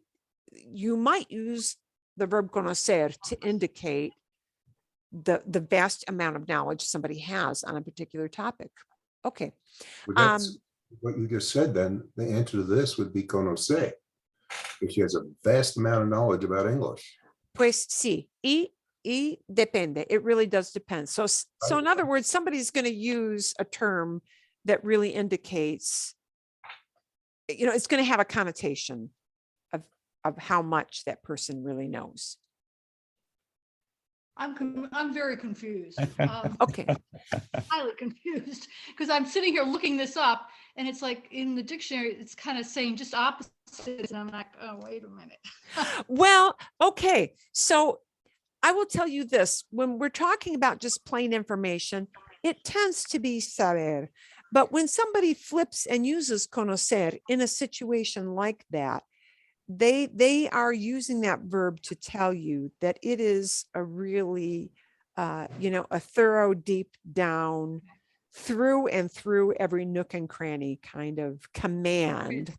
use the verb conocer to indicate the vast amount of knowledge somebody has on a particular topic. Okay. Well, that's what you just said. Then the answer to this would be conoce, if she has a vast amount of knowledge about English. Pues sí, y depende. It really does depend. So in other words, somebody's going to use a term that really indicates, it's going to have a connotation of how much that person really knows. I'm very confused. Okay. Highly confused because I'm sitting here looking this up and it's like in the dictionary, it's kind of saying just opposite. And I'm like, oh, wait a minute. Well, okay. So I will tell you this, when we're talking about just plain information, it tends to be saber. But when somebody flips and uses conocer in a situation like that, they are using that verb to tell you that it is a really, a thorough, deep down, through and through every nook and cranny kind of command.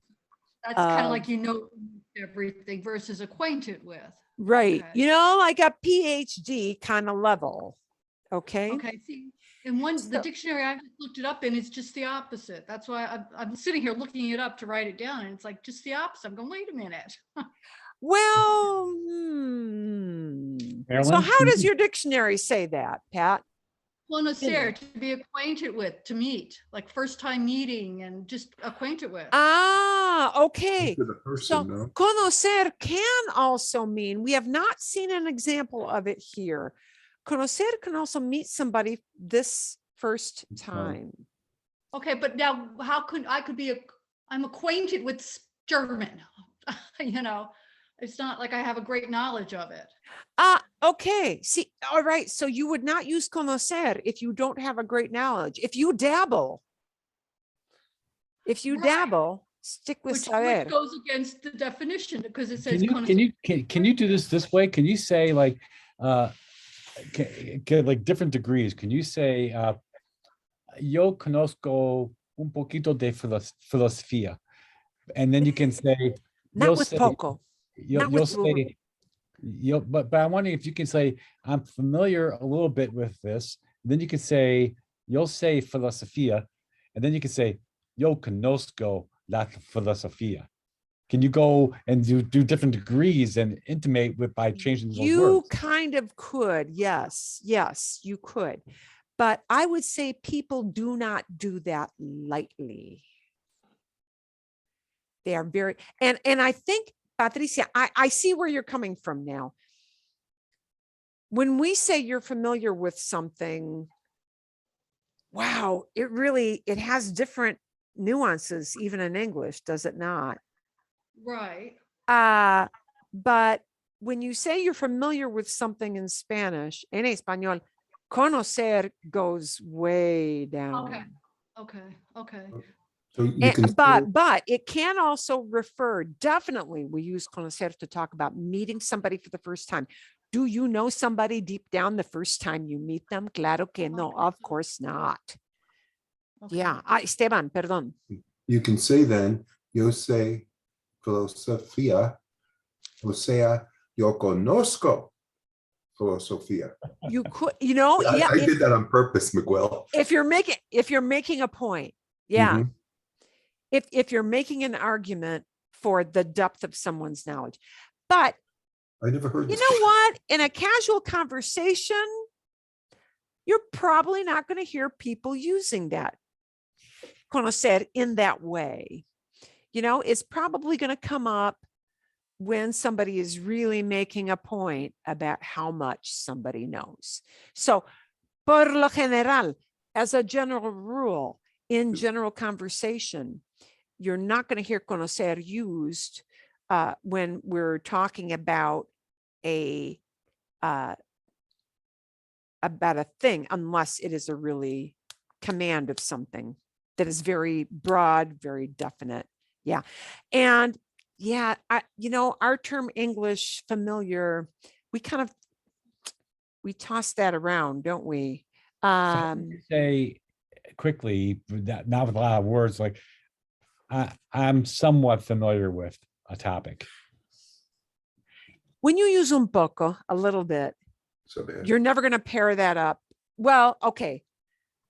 That's kind of like, everything versus acquainted with. Right. Okay. Like a PhD kind of level. Okay. Okay. See, And the So- dictionary, I just looked it up and it's just the opposite. That's why I'm sitting here looking it up to write it down and it's like just the opposite. I'm going, wait a minute. Well, so Marilyn, how can does you- your dictionary say that, Pat? Conocer, to be acquainted with, to meet, like first time meeting and just acquainted with. Ah, okay. To the So person, no? conocer can also mean, we have not seen an example of it here. Conocer can also meet somebody this first time. Okay, but now how could I could be I'm acquainted with German, you know, it's not like I have a great knowledge of it. Okay. See, all right. So you would not use conocer if you don't have a great knowledge. If you dabble, Right. stick with Which saber. goes against the definition because it says. can you do this way? Can you say like like different degrees? Can you say yo conozco un poquito de filosofía, and then you can say Not with poco. Not you'll with say but I'm wondering if you can say I'm familiar a little bit with this. Then you can say you'll say filosofía, and then you can say yo conozco la filosofía. Can you go and do different degrees and intimate by changing those You words? kind of could. Yes. Yes, you could. But I would say people do not do that lightly. They are very, and I think, Patricia, I see where you're coming from now. When we say you're familiar with something, wow, it has different nuances, even in English, does it not? Right. But when you say you're familiar with something in Spanish, en español, conocer goes way down. Okay. So you can. But it can also refer, definitely we use conocer to talk about meeting somebody for the first time. Do you know somebody deep down the first time you meet them? Claro que no, of course not. Okay. Yeah, Esteban, perdón. You can say then, yo sé filosofía, o sea, yo conozco filosofía. You could, yeah. I did that on purpose, Miguel. If you're making a point, yeah. Mhm. If you're making an argument for the depth of someone's knowledge. But I never heard you this. know what? In a casual conversation, you're probably not going to hear people using that conocer in that way. It's probably going to come up when somebody is really making a point about how much somebody knows. So, por lo general, as a general rule, in general conversation, you're not going to hear conocer used when we're talking about a thing, unless it is a really command of something that is very broad, very definite. Yeah. And yeah, our term English familiar, we toss that around, don't we? Say quickly, not with a lot of words, like I'm somewhat familiar with a topic. When you use un poco, a little bit, So bad. you're never going to pair that up. Well, okay,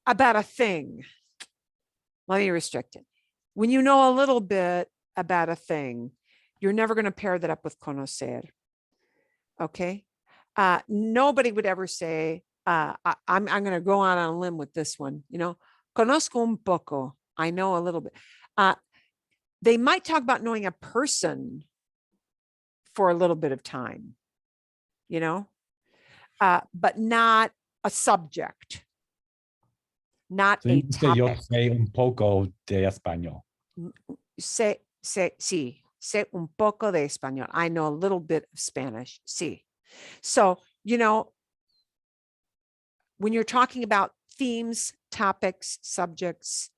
about a thing. Let me restrict it. When you know a little bit about a thing, you're never going to pair that up with conocer. Okay. Nobody would ever say, I'm going to go out on a limb with this one. Conozco un poco. I know a little bit. They might talk about knowing a person for a little bit of time, but not a subject, not So a you can say yo topic. sé un poco de español. Sé un poco de español. I know a little bit of Spanish. Sí. So, when you're talking about themes, topics, subjects,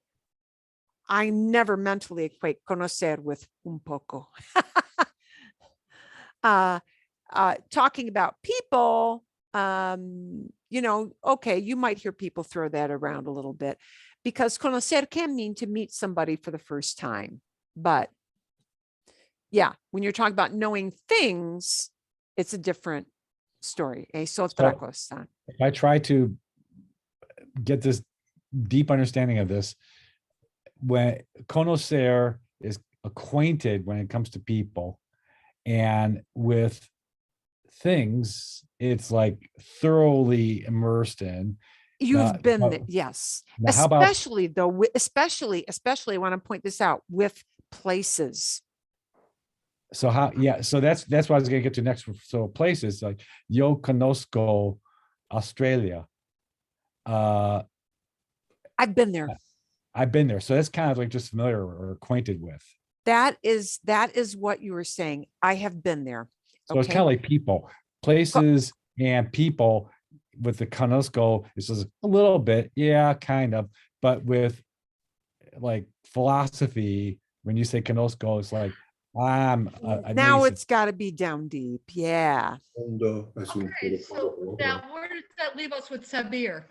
I never mentally equate conocer with un poco. Talking about people, okay, you might hear people throw that around a little bit because conocer can mean to meet somebody for the first time. But yeah, when you're talking about knowing things, it's a different story. Es otra cosa. If I try to get this deep understanding of this. When conocer is acquainted when it comes to people, and with things, it's like thoroughly immersed in. You've been but- there, yes. now how about- Especially though, especially I want to point this out with places. So how, yeah, so that's what I was gonna get to next. So places like yo conozco Australia. I've been there. I've been there. So that's kind of like just familiar or acquainted with. That is what you were saying. I have been there. So it's kind of like people, places and people. With the conozco, it's just a little bit, yeah, kind of, but with like philosophy, when you say conozco, it's like now it's got to be down deep. Yeah. Okay, so now where does that leave us with Sabir?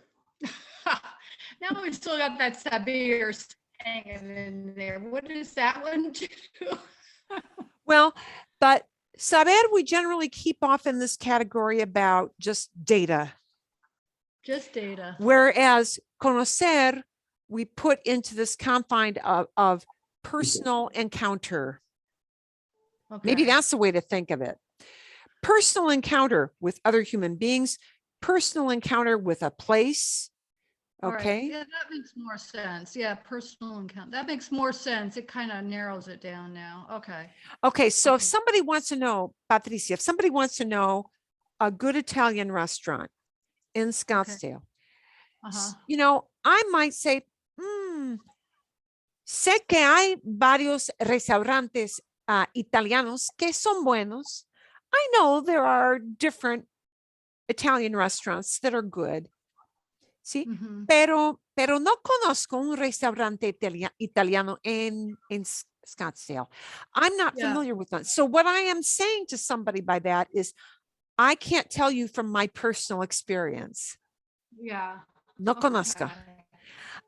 Now we still got that Sabir hanging in there. What does that one do? Well, but saber, we generally keep off in this category about just data. Just data. Whereas conocer, we put into this confine of personal encounter. Maybe Okay. that's the way to think of it. Personal encounter with other human beings, personal encounter with a place. All right. Okay. Yeah, that makes more sense. Yeah, personal encounter. That makes more sense. It kind of narrows it down now. Okay. Okay. So if Okay. somebody wants to know, Patricia, if somebody wants to know a good Italian restaurant in Scottsdale, Uh-huh. you know, I might say, sé que hay varios restaurantes italianos que son buenos. I know there are different Italian restaurants that are good. Sí, Mhm. pero no conozco un restaurante italiano en Scottsdale. I'm not Yeah. familiar with that. So what I am saying to somebody by that is, I can't tell you from my personal experience. Yeah. No conozco. Okay.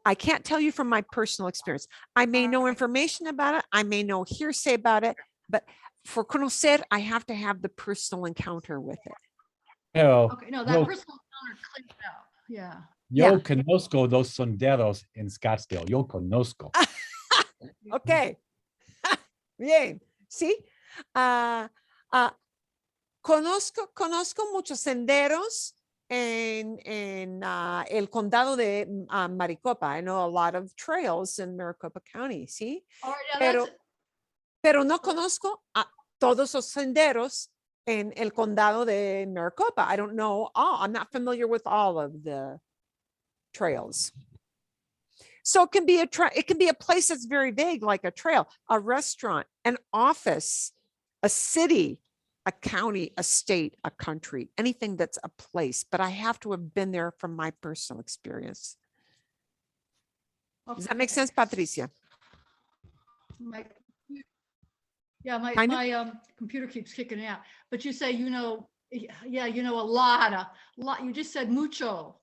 I can't tell you from my personal experience. I may know Alright. information about it. I may know hearsay about it, but for conocer, I have to have the personal encounter with it. Okay. No, that yo, personal encounter cleared out. Yeah. yo Yeah. conozco dos sonderos in Scottsdale. Yo conozco. Okay. Bien. Sí. Conozco muchos senderos en el condado de Maricopa. I know a lot of trails in Maricopa County. Sí. All right. Yeah, Pero, that's pero no conozco a todos los senderos en el condado de Maricopa. I don't know all. I'm not familiar with all of the trails. So it can be it can be a place that's very vague, like a trail, a restaurant, an office, a city, a county, a state, a country, anything that's a place. But I have to have been there from my personal experience. Does that make okay. sense, Patricia? My, yeah, my Kinda? my computer keeps kicking out. But you say yeah, a lot. You just said mucho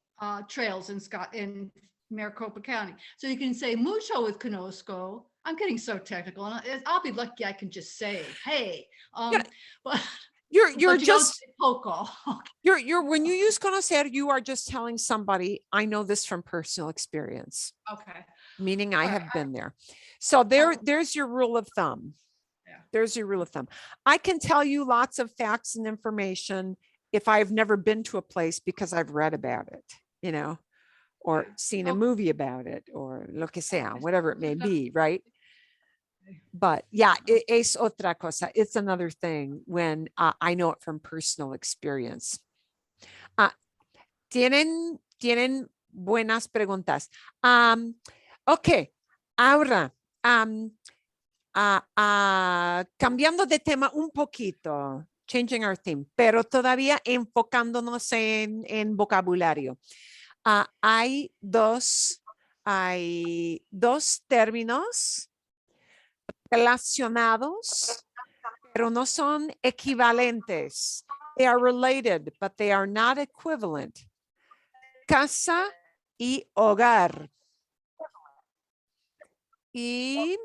trails in Maricopa County. So you can say mucho with conozco. I'm getting so technical, and I'll be lucky I can just say, hey. Yeah. But You're but you don't just say poco. you're when you use conocer, you are just telling somebody, I know this from personal experience, Okay. meaning I All have right, been there. So there's your rule of thumb. Yeah. There's your rule of thumb. I can tell you lots of facts and information if I've never been to a place because I've read about it, you know, or Yeah. seen a Okay. movie about it, or lo que sea, whatever it may Yeah. be, right? But yeah, es otra cosa. It's another thing when I know it from personal experience. Tienen buenas preguntas. Ok, ahora, cambiando de tema un poquito, changing our theme, pero todavía enfocándonos en vocabulario. Hay dos términos relacionados, pero no son equivalentes. They are related, but they are not equivalent. Casa y hogar. Y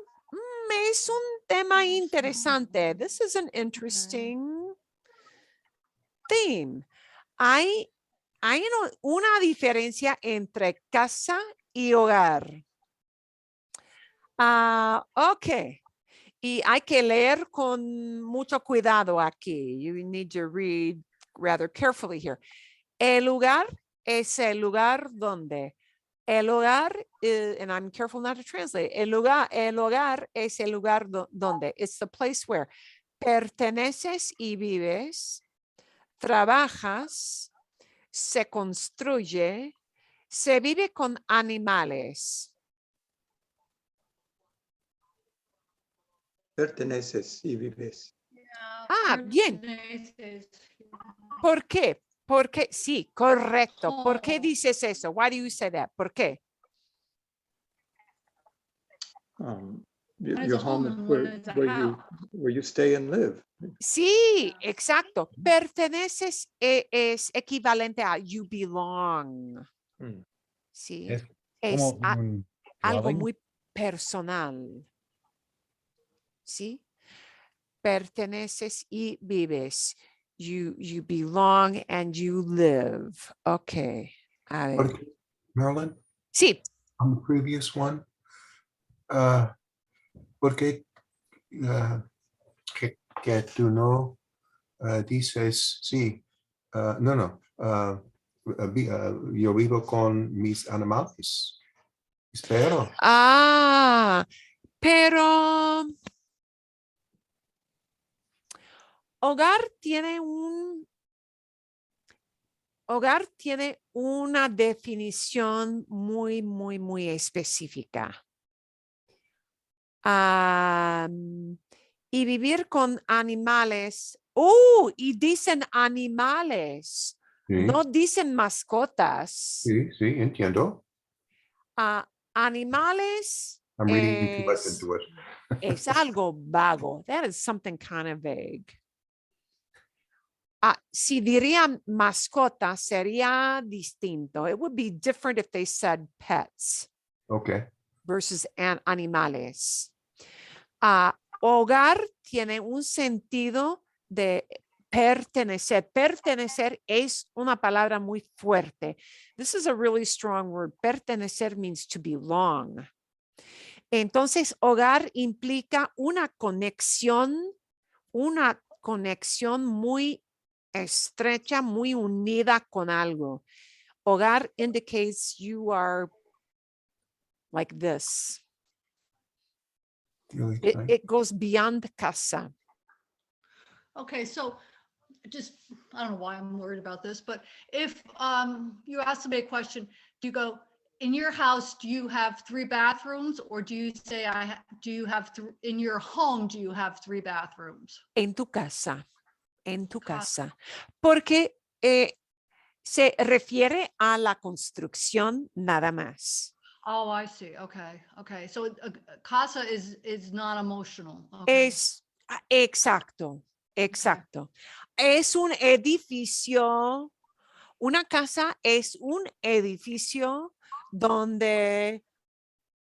es un tema interesante. This is an interesting theme. Hay hay una diferencia entre casa y hogar. Ok. Y hay que leer con mucho cuidado aquí. You need to read rather carefully here. El lugar es el lugar donde. El hogar, and I'm careful not to translate. El hogar es el lugar donde. It's the place where perteneces y vives, trabajas, se construye, se vive con animales. Perteneces y vives. Bien. ¿Por qué? Porque sí, correcto. ¿Por qué Home. dices eso? Why do you say that? ¿Por qué? Your One is your a home home is and one is a house. where you stay and live. Sí, exacto. Perteneces es equivalente a you belong. Mm. Sí. Es Es como un algo dwelling. muy personal. ¿Sí? Perteneces y vives. You belong and you live. Okay. A ver. But Marilyn, Sí. on the previous one, porque que tú no dices, sí, no, yo vivo con mis animales, espero. Pero hogar tiene una definición muy, muy, muy específica. Y vivir con animales. Y dicen animales, Sí, no dicen mascotas. sí, entiendo. Animales I'm reading too much into it. es algo vago. That is something kind of vague. Si dirían mascota, sería distinto. It would be different if they said pets Okay. versus animales. Hogar tiene un sentido de pertenecer. Pertenecer es una palabra muy fuerte. This is a really strong word. Pertenecer means to belong. Entonces, hogar implica una conexión muy estrecha, muy unida con algo. Hogar indicates you are like this. It goes beyond casa. Okay, so just, I don't know why I'm worried about this, but if you ask me a question, do you go, in your house, do you have 3 bathrooms? Or do you say, do you have, in your home, do you have 3 bathrooms? En tu casa. En tu casa. Porque se refiere a la construcción nada más. Oh, I see. Okay. So casa is not emotional. Okay. Exacto. Es un edificio. Una casa es un edificio donde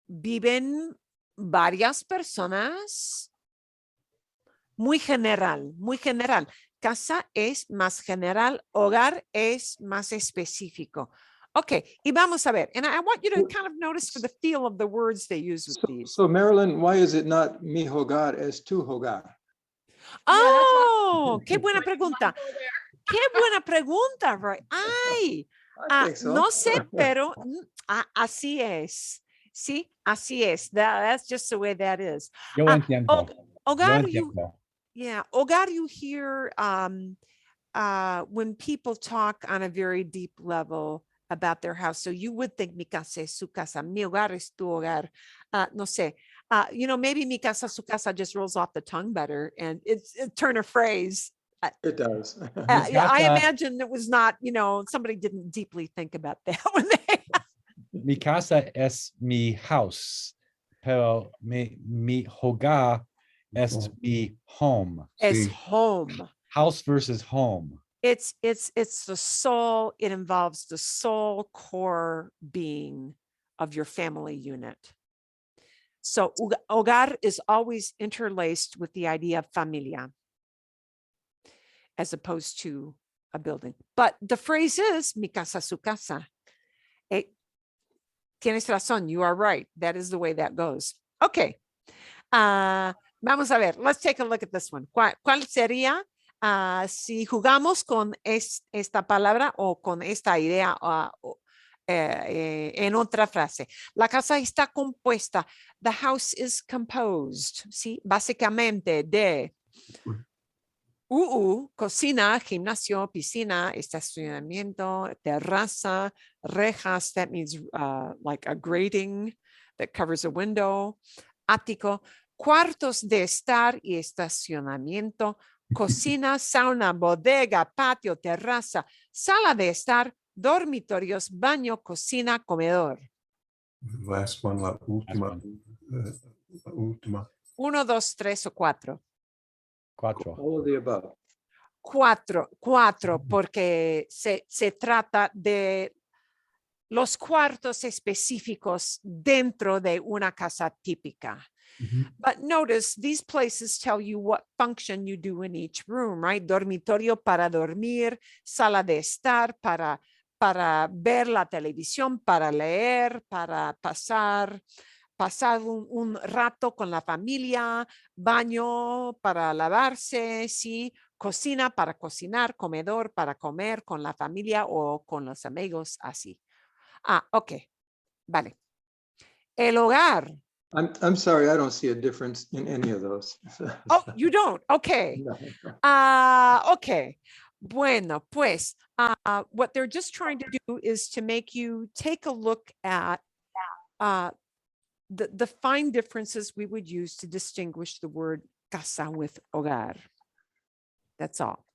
viven varias personas. Muy general. Casa es más general, hogar es más específico. Okay, y vamos a ver. And I want you to kind of notice for the feel of the words they use with these. So Marilyn, why is it not mi hogar es tu hogar? Oh, qué buena pregunta. Qué buena pregunta, Roy. Ay, I think so. no sé, pero así es. Sí, así es. That's just the way that is. Yo entiendo. Hogar, Yo entiendo. yeah, hogar, you hear when people talk on a very deep level about their house. So you would think mi casa es su casa, mi hogar es tu hogar. No sé. Maybe mi casa, su casa just rolls off the tongue better and it's a turn of phrase. It does. Yeah, I casa- imagine it was not, somebody didn't deeply think about that when they. Mi casa es mi house, pero mi hogar es mi home. As Sí. home. House versus home. It's the soul. It involves the soul core being of your family unit. So hogar is always interlaced with the idea of familia, as opposed to a building. But the phrase is mi casa, su casa. Tienes razón. You are right. That is the way that goes. Okay. Vamos a ver. Let's take a look at this one. ¿Cuál sería si jugamos con esta palabra o con esta idea en otra frase? La casa está compuesta. The house is composed. ¿Sí? Básicamente de cocina, gimnasio, piscina, estacionamiento, terraza, rejas. That means like a grating that covers a window. Ático, cuartos de estar y estacionamiento, cocina, sauna, bodega, patio, terraza, sala de estar, dormitorios, baño, cocina, comedor. Last one, la última. La última. 1, 2, 3 o 4. 4. All of the above. 4, porque se trata de los cuartos específicos dentro de una casa típica. But notice these places tell you what function you do in each room, right? Dormitorio para dormir, sala de estar para ver la televisión, para leer, para pasar un rato con la familia, baño para lavarse, sí, cocina para cocinar, comedor para comer con la familia o con los amigos, así. Ok, vale. El hogar. I'm sorry, I don't see a difference in any of those. Oh, you don't? Okay. No. Okay. Bueno, pues, what they're just trying to do is to make you take a look at the fine differences we would use to distinguish the word casa with hogar. That's all.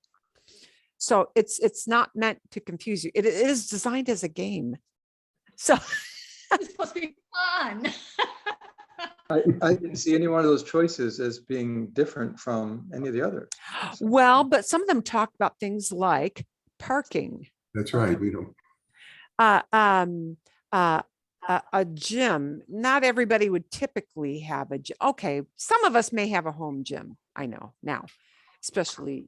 So it's not meant to confuse you. It is designed as a game. So It's supposed to be fun. I didn't see any one of those choices as being different from any of the others. well, but some of them talk about things like parking. That's right. We don't. A gym. Not everybody would typically have a gym. Okay, some of us may have a home gym. I know now, especially,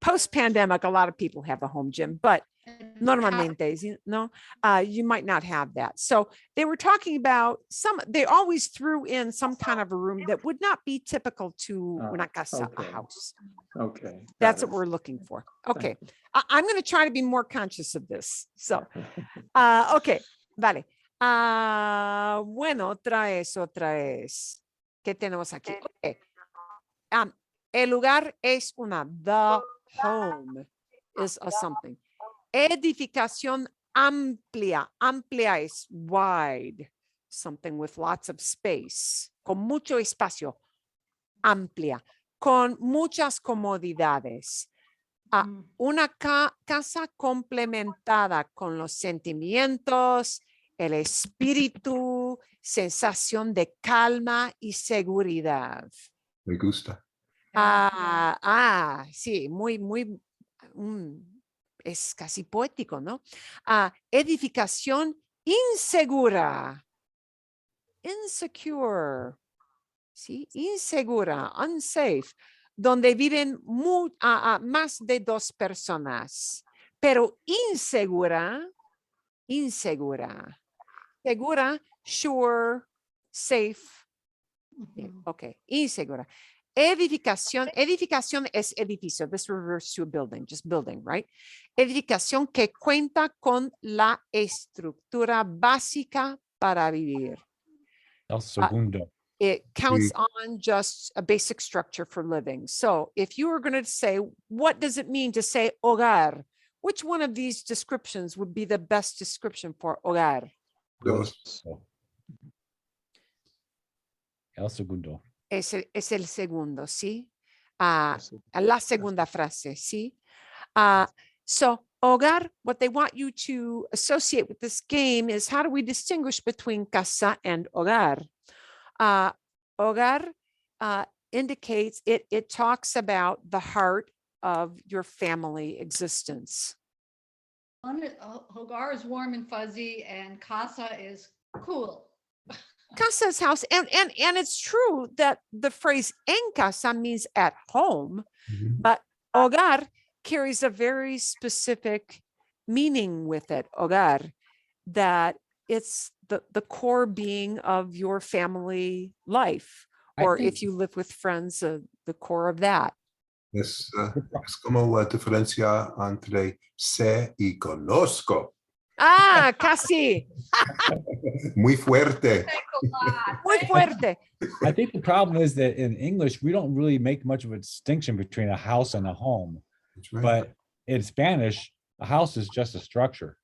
post-pandemic, a lot of people have a home gym, but normalmente, you might not have that. So they were talking about they always threw in some kind of a room that would not be typical to una casa, a okay. house. Okay. That's what we're looking for. Okay. I'm going to try to be more conscious of this. So, okay, vale. Bueno, otra vez. ¿Qué tenemos aquí? Okay. El lugar es the home is a something. Edificación amplia. Amplia is wide. Something with lots of space. Con mucho espacio. Amplia. Con muchas comodidades. Una casa complementada con los sentimientos, el espíritu, sensación de calma y seguridad. Me gusta. Sí, muy, es casi poético, ¿no? Edificación insegura. Insecure. Sí, insegura, unsafe, donde viven más de 2 personas, pero insegura. Segura, sure, safe. Okay, insegura. Edificación es edificio. This refers to a building, just building, right? Edificación que cuenta con la estructura básica para vivir. El segundo. It counts on just a basic structure for living. So if you were going to say, what does it mean to say hogar? Which one of these descriptions would be the best description for hogar? Dos. El segundo. Es el segundo, ¿sí? La segunda frase, ¿sí? So hogar, what they want you to associate with this game is how do we distinguish between casa and hogar? Hogar indicates it talks about the heart of your family existence. Hogar is warm and fuzzy, and casa is cool. Casa is house, and it's true that the phrase en casa means at home, but hogar carries a very specific meaning with it, hogar, that it's the core being of your family life, I or think- if you live with friends, the core of that. Es como la diferencia entre sé y conozco. Ah, casi, Muy fuerte. muy fuerte. I think the problem is that in English, we don't really make much of a distinction between a house and a home. That's right. But in Spanish, a house is just a structure.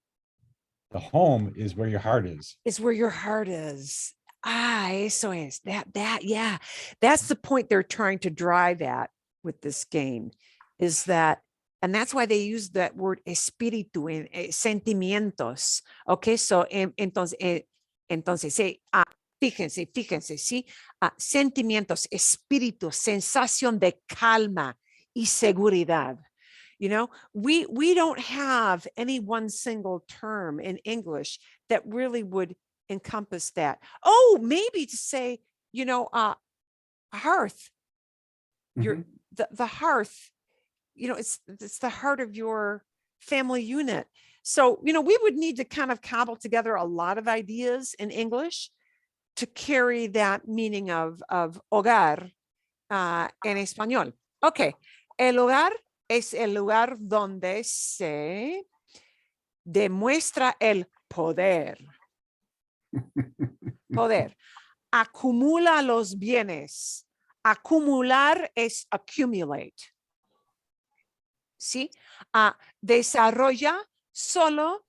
The home is where your heart is. Is where your heart is. Ah, eso es. Yeah. That's the point they're trying to drive at with this game, is that, and that's why they use that word espíritu en sentimientos. Okay, so entonces, fíjense, sí, sentimientos, espíritu, sensación de calma y seguridad. You know, we don't have any one single term in English that really would encompass that. Oh, maybe to say, you know, hearth. Your the hearth, you know, it's the heart of your family unit. So, you know, we would need to kind of cobble together a lot of ideas in English to carry that meaning of hogar en español. Okay, el hogar es el lugar donde se demuestra el poder. Poder. Acumula los bienes. Acumular es accumulate. ¿Sí? Desarrolla solo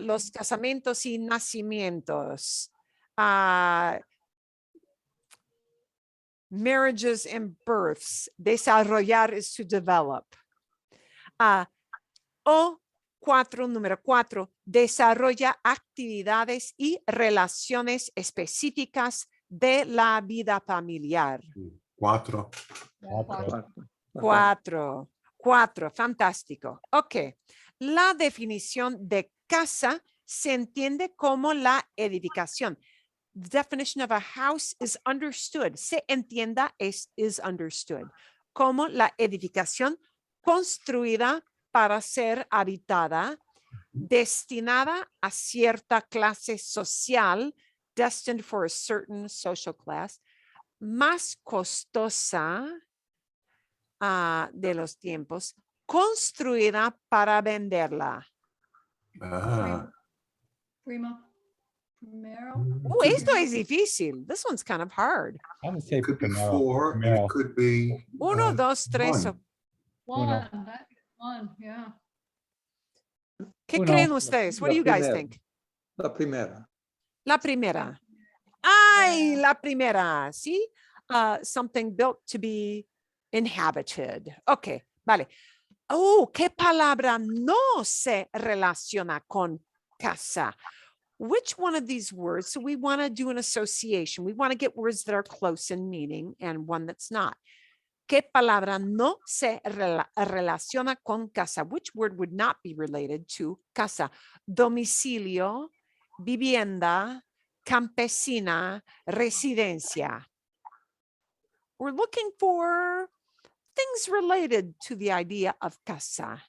los casamientos y nacimientos. Marriages and births. Desarrollar is to develop. Número 4, desarrolla actividades y relaciones específicas de la vida familiar. 4. 4, fantástico. Ok, la definición de casa se entiende como la edificación. The definition of a house is understood. Se entienda is understood. Como la edificación construida para ser habitada, destinada a cierta clase social, destined for a certain social class, más costosa de los tiempos, construida para venderla. Primero. Esto es difícil. This one's kind of hard. I would say It could be primero, 4, and primero. it could be 1, 2, 3. 1. One, that is one, yeah. ¿Qué Uno. creen ustedes? What do you guys think? La primera. La primera. Ay, la primera, ¿sí? Something built to be inhabited. Ok, vale. Oh, ¿qué palabra no se relaciona con casa? Which one of these words? So we want to do an association. We want to get words that are close in meaning and one that's not. ¿Qué palabra no se relaciona con casa? Which word would not be related to casa? Domicilio, vivienda, campesina, residencia. We're looking for things related to the idea of casa.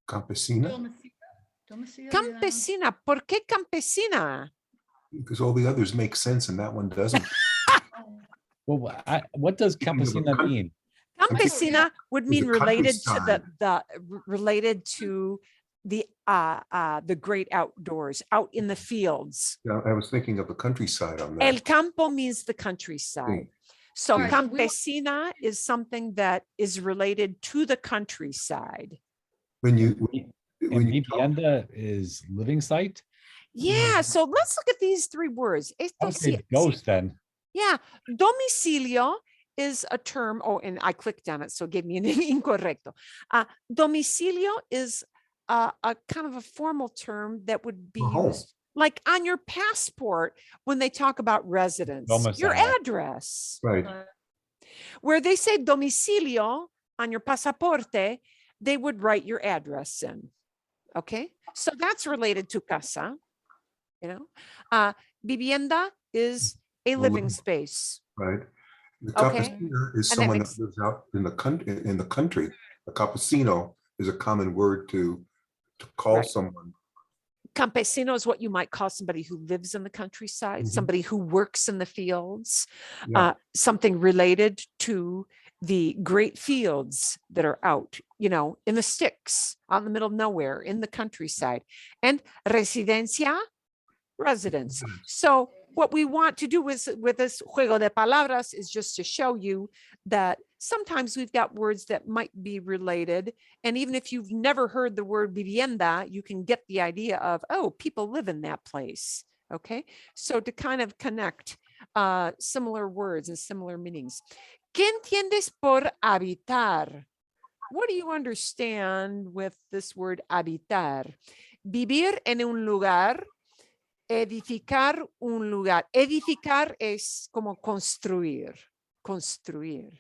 Campesina, Domicilio, Campesina, ¿por qué campesina? because all the others make sense and that one doesn't. Well, what does campesina mean? Campesina would mean the related to countryside. related to the great outdoors, out in the fields. Yeah, I was thinking of the countryside on El that. campo means the countryside. So Right. campesina is something that is related to the countryside. When you And talk- vivienda is living site. Yeah, so let's look at these 3 words. I Esto would say sí- ghost then. Yeah, domicilio is a term. Oh, and I clicked on it, so it gave me an incorrecto. Domicilio is a kind of a formal term that would be For home. used like on your passport when they talk about residence, your Domicile. address. right, Where they say domicilio on your pasaporte, they would write your address in. Okay, so that's related to casa. You know, vivienda is a living space. right. The Okay. campesina is And that someone that makes- lives out in the country. A campesino is a common word to call Right. someone. Campesino is what you might call somebody who lives in the countryside, Mhm. somebody who works in the fields, Yeah. something related to the great fields that are out, you know, in the sticks, out in the middle of nowhere, in the countryside. And residencia, residence. So what we want to do with this juego de palabras is just to show you that sometimes we've got words that might be related. And even if you've never heard the word vivienda, you can get the idea of, oh, people live in that place. Okay. So to kind of connect similar words and similar meanings. ¿Qué entiendes por habitar? What do you understand with this word habitar? Vivir en un lugar. Edificar un lugar. Edificar es como construir, construir.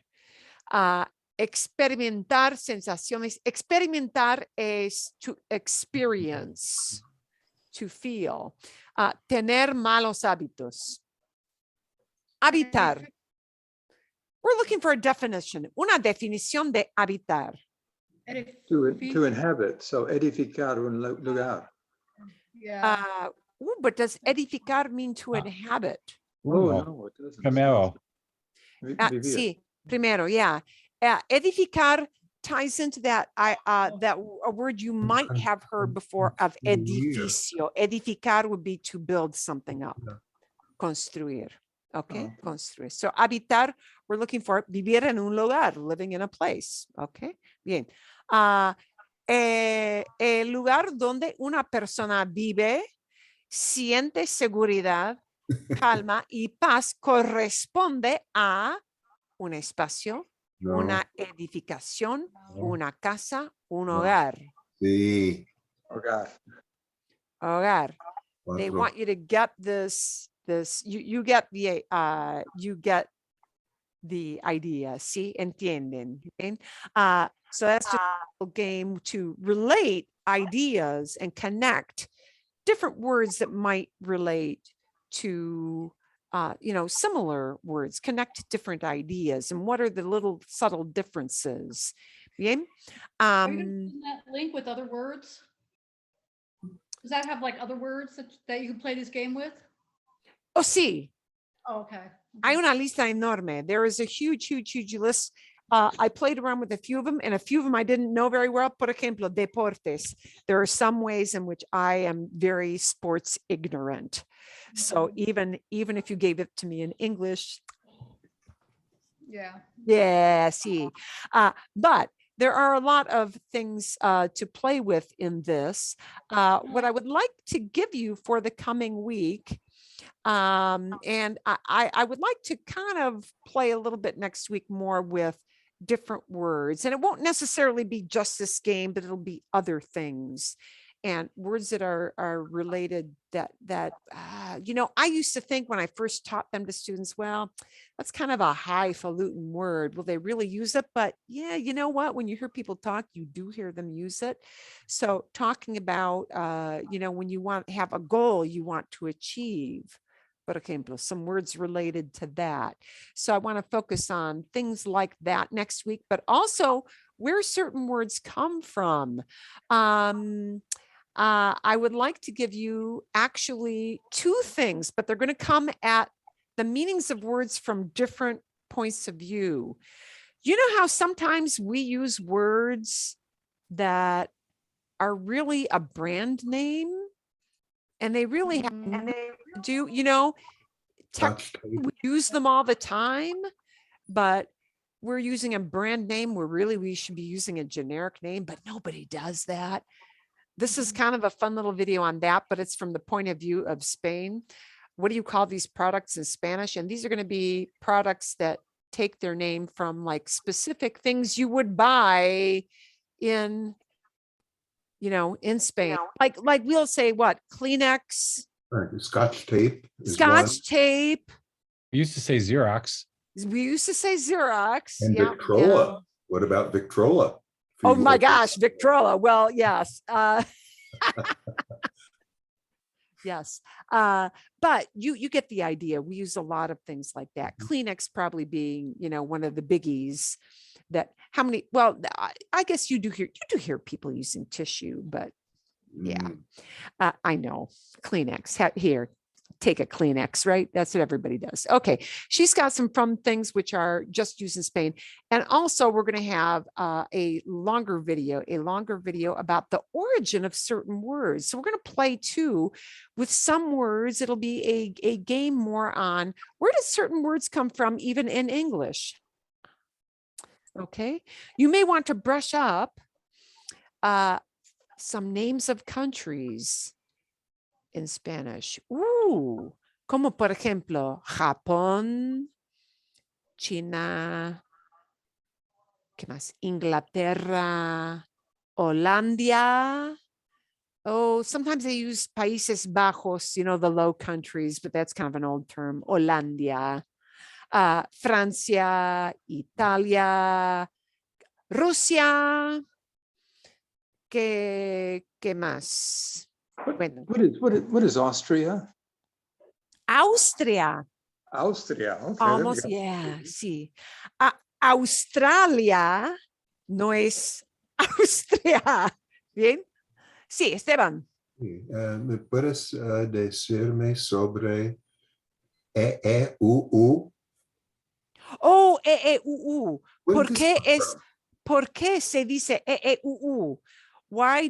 Experimentar sensaciones. Experimentar es to experience, to feel. Tener malos hábitos. Habitar. We're looking for a definition. Una definición de habitar. To inhabit, so edificar un lugar. Yeah. But does edificar mean to inhabit? Oh, Uno. no, it doesn't. Primero. Vivir. Sí, primero, yeah. Edificar ties into that that a word you might have heard before of edificio. Edificar would be to build something up. Yeah. Construir. Okay, Oh. construir. So habitar, we're looking for vivir en un lugar, living in a place. Okay, bien. El lugar donde una persona vive, siente seguridad, calma y paz corresponde a un espacio, No. una edificación, No. una casa, un No. hogar. Sí. Hogar. Hogar. They Cuatro. want you to get this you get the idea. ¿Sí? Entienden. Okay? So that's just a game to relate ideas and connect different words that might relate to similar words, connect different ideas, and what are the little subtle differences. Bien. Are you gonna send that link with other words? Does that have like other words that you can play this game with? Oh, sí. Oh, okay. Hay una lista enorme. There is a huge list. I played around with a few of them, and a few of them I didn't know very well. Por ejemplo, deportes. There are some ways in which I am very sports ignorant. So even if you gave it to me in English, Yeah. sí. But there are a lot of things to play with in this. What I would like to give you for the coming week, and I would like to kind of play a little bit next week more with different words, and it won't necessarily be just this game, but it'll be other things and words that are related that I used to think when I first taught them to students, well, that's kind of a highfalutin word. Will they really use it? But yeah, you know what? When you hear people talk, you do hear them use it. So talking about, when you have a goal you want to achieve, por ejemplo, some words related to that. So I want to focus on things like that next week, but also where certain words come from. I would like to give you actually two things, but they're going to come at the meanings of words from different points of view. You know how sometimes we use words that are really a brand name, and they really have do, technically we use them all the time, but we're using a brand name where really we should be using a generic name, but nobody does that. This is kind of a fun little video on that, but it's from the point of view of Spain. What do you call these products in Spanish? And these are going to be products that take their name from like specific things you would buy in Spain. Like we'll say what? Kleenex. Right. Scotch tape. Scotch tape. We used to say Xerox. We used to say Xerox. And Yeah, Victrola. yeah. What about Victrola? Oh my gosh, Victrola. Well, yes. Yes. But you get the idea. We use a lot of things like that. Kleenex probably being, one of the biggies that how many, well, I guess you do hear people using tissue, but yeah, I know Kleenex here. Take a Kleenex, right? That's what everybody does. Okay. She's got some fun things which are just used in Spain. And also we're going to have a longer video about the origin of certain words. So we're going to play too with some words. It'll be a game more on where do certain words come from, even in English. Okay. You may want to brush up some names of countries in Spanish. Como por ejemplo, Japón, China, ¿qué más? Inglaterra, Hollandia. Oh, sometimes they use Países Bajos, the Low Countries, but that's kind of an old term. Hollandia, Francia, Italia, Rusia. ¿Qué más? Bueno. What is Austria? Austria. Austria. Okay, Almost, yeah, sí. Australia no es Austria. ¿Bien? Sí, Esteban. ¿Me puedes decirme sobre EEUU? Oh, EEUU. ¿Por qué se dice EEUU? Why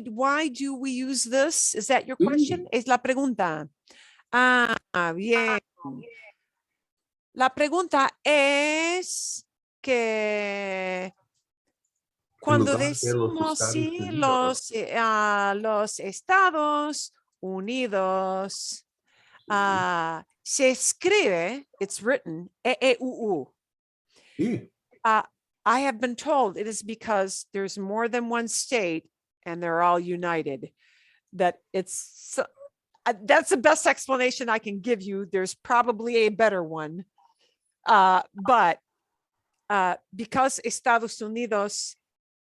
do we use this? Is that your question? Es la pregunta. Bien. La pregunta es que cuando decimos sí, los Estados Unidos, se escribe, it's written, EEUU. Sí. I have been told it is because there's more than one state and they're all united. That's the best explanation I can give you. There's probably a better one. But because Estados Unidos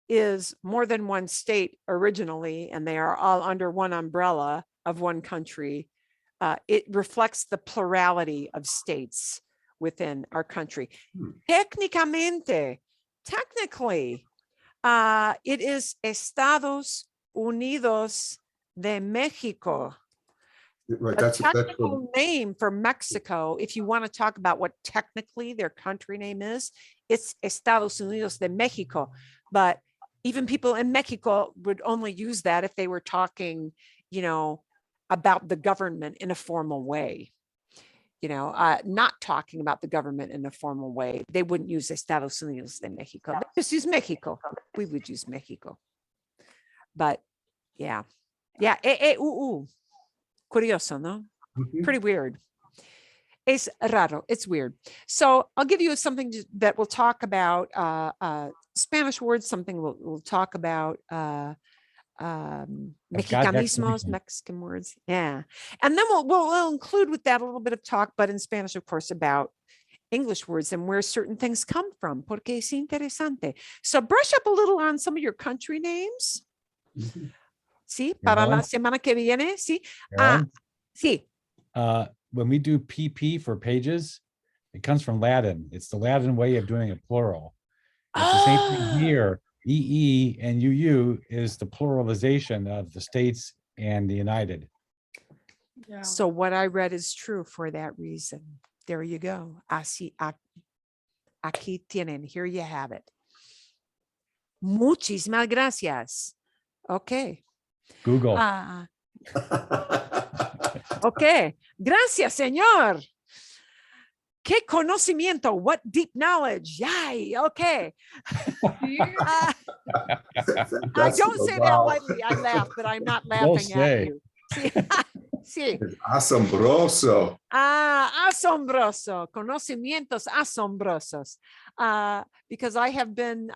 is more than one state originally, and they are all under one umbrella of one country, it reflects the plurality of states within our country. Technically, it is Estados Unidos de Mexico. Right, A that's technical name for Mexico, if you want to talk about what technically their country name is, it's Estados Unidos de Mexico. But even people in Mexico would only use that if they were talking, about the government in a formal way. Not talking about the government in a formal way. They wouldn't use Estados Unidos de Mexico. They just use Mexico. We would use Mexico. But yeah. Curioso, no? Pretty weird. Es raro. It's weird. So I'll give you something that we'll talk about Spanish words, something we'll talk about Mexicanismos, Mexican words. Yeah. And then we'll include with that a little bit of talk, but in Spanish, of course, about English words and where certain things come from, porque es interesante. So brush up a little on some of your country names. Sí, para la semana que viene, sí. Sí. When we do PP for pages, it comes from Latin. It's the Latin way of doing a plural. It's the same thing here. EE and UU is the pluralization of the states and the United. Yeah. So what I read is true for that reason. There you go. Así, aquí tienen. Here you have it. Muchísimas gracias. Okay. Google. Okay. Gracias, señor. Qué conocimiento. What deep knowledge. Yay. Okay. I don't say that lightly. I laugh, but I'm not laughing at you. Sí. Asombroso. Asombroso. Conocimientos asombrosos. Because I have been,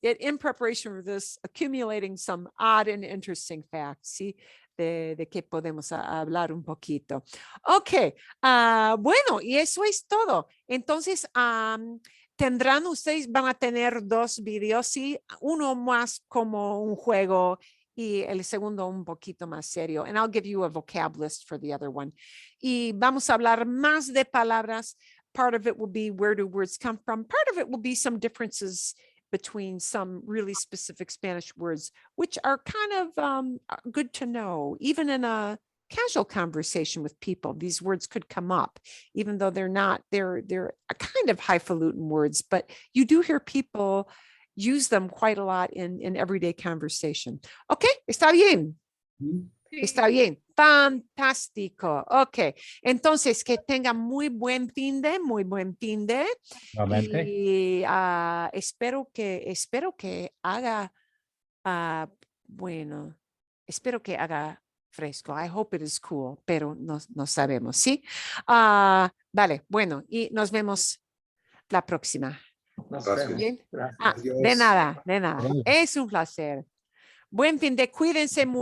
in preparation for this, accumulating some odd and interesting facts. ¿sí? De que podemos hablar un poquito. Ok. Bueno, y eso es todo. Entonces, ustedes van a tener 2 videos, sí, uno más como un juego y el segundo un poquito más serio. And I'll give you a vocab list for the other one. Y vamos a hablar más de palabras. Part of it will be where do words come from. Part of it will be some differences between some really specific Spanish words, which are kind of good to know, even in a casual conversation with people. These words could come up, even though they're a kind of highfalutin words, but you do hear people use them quite a lot in everyday conversation. Okay, está bien. Está bien, fantástico. Ok, entonces que tenga muy buen fin de. Nuevamente. Y espero que haga, bueno, espero que haga fresco. I hope it is cool, pero no sabemos, ¿sí? Vale, bueno, y nos vemos la próxima. Nos Gracias. vemos. Bien. Gracias. De nada, de nada. Adiós. Es un placer. Buen fin de, cuídense mucho.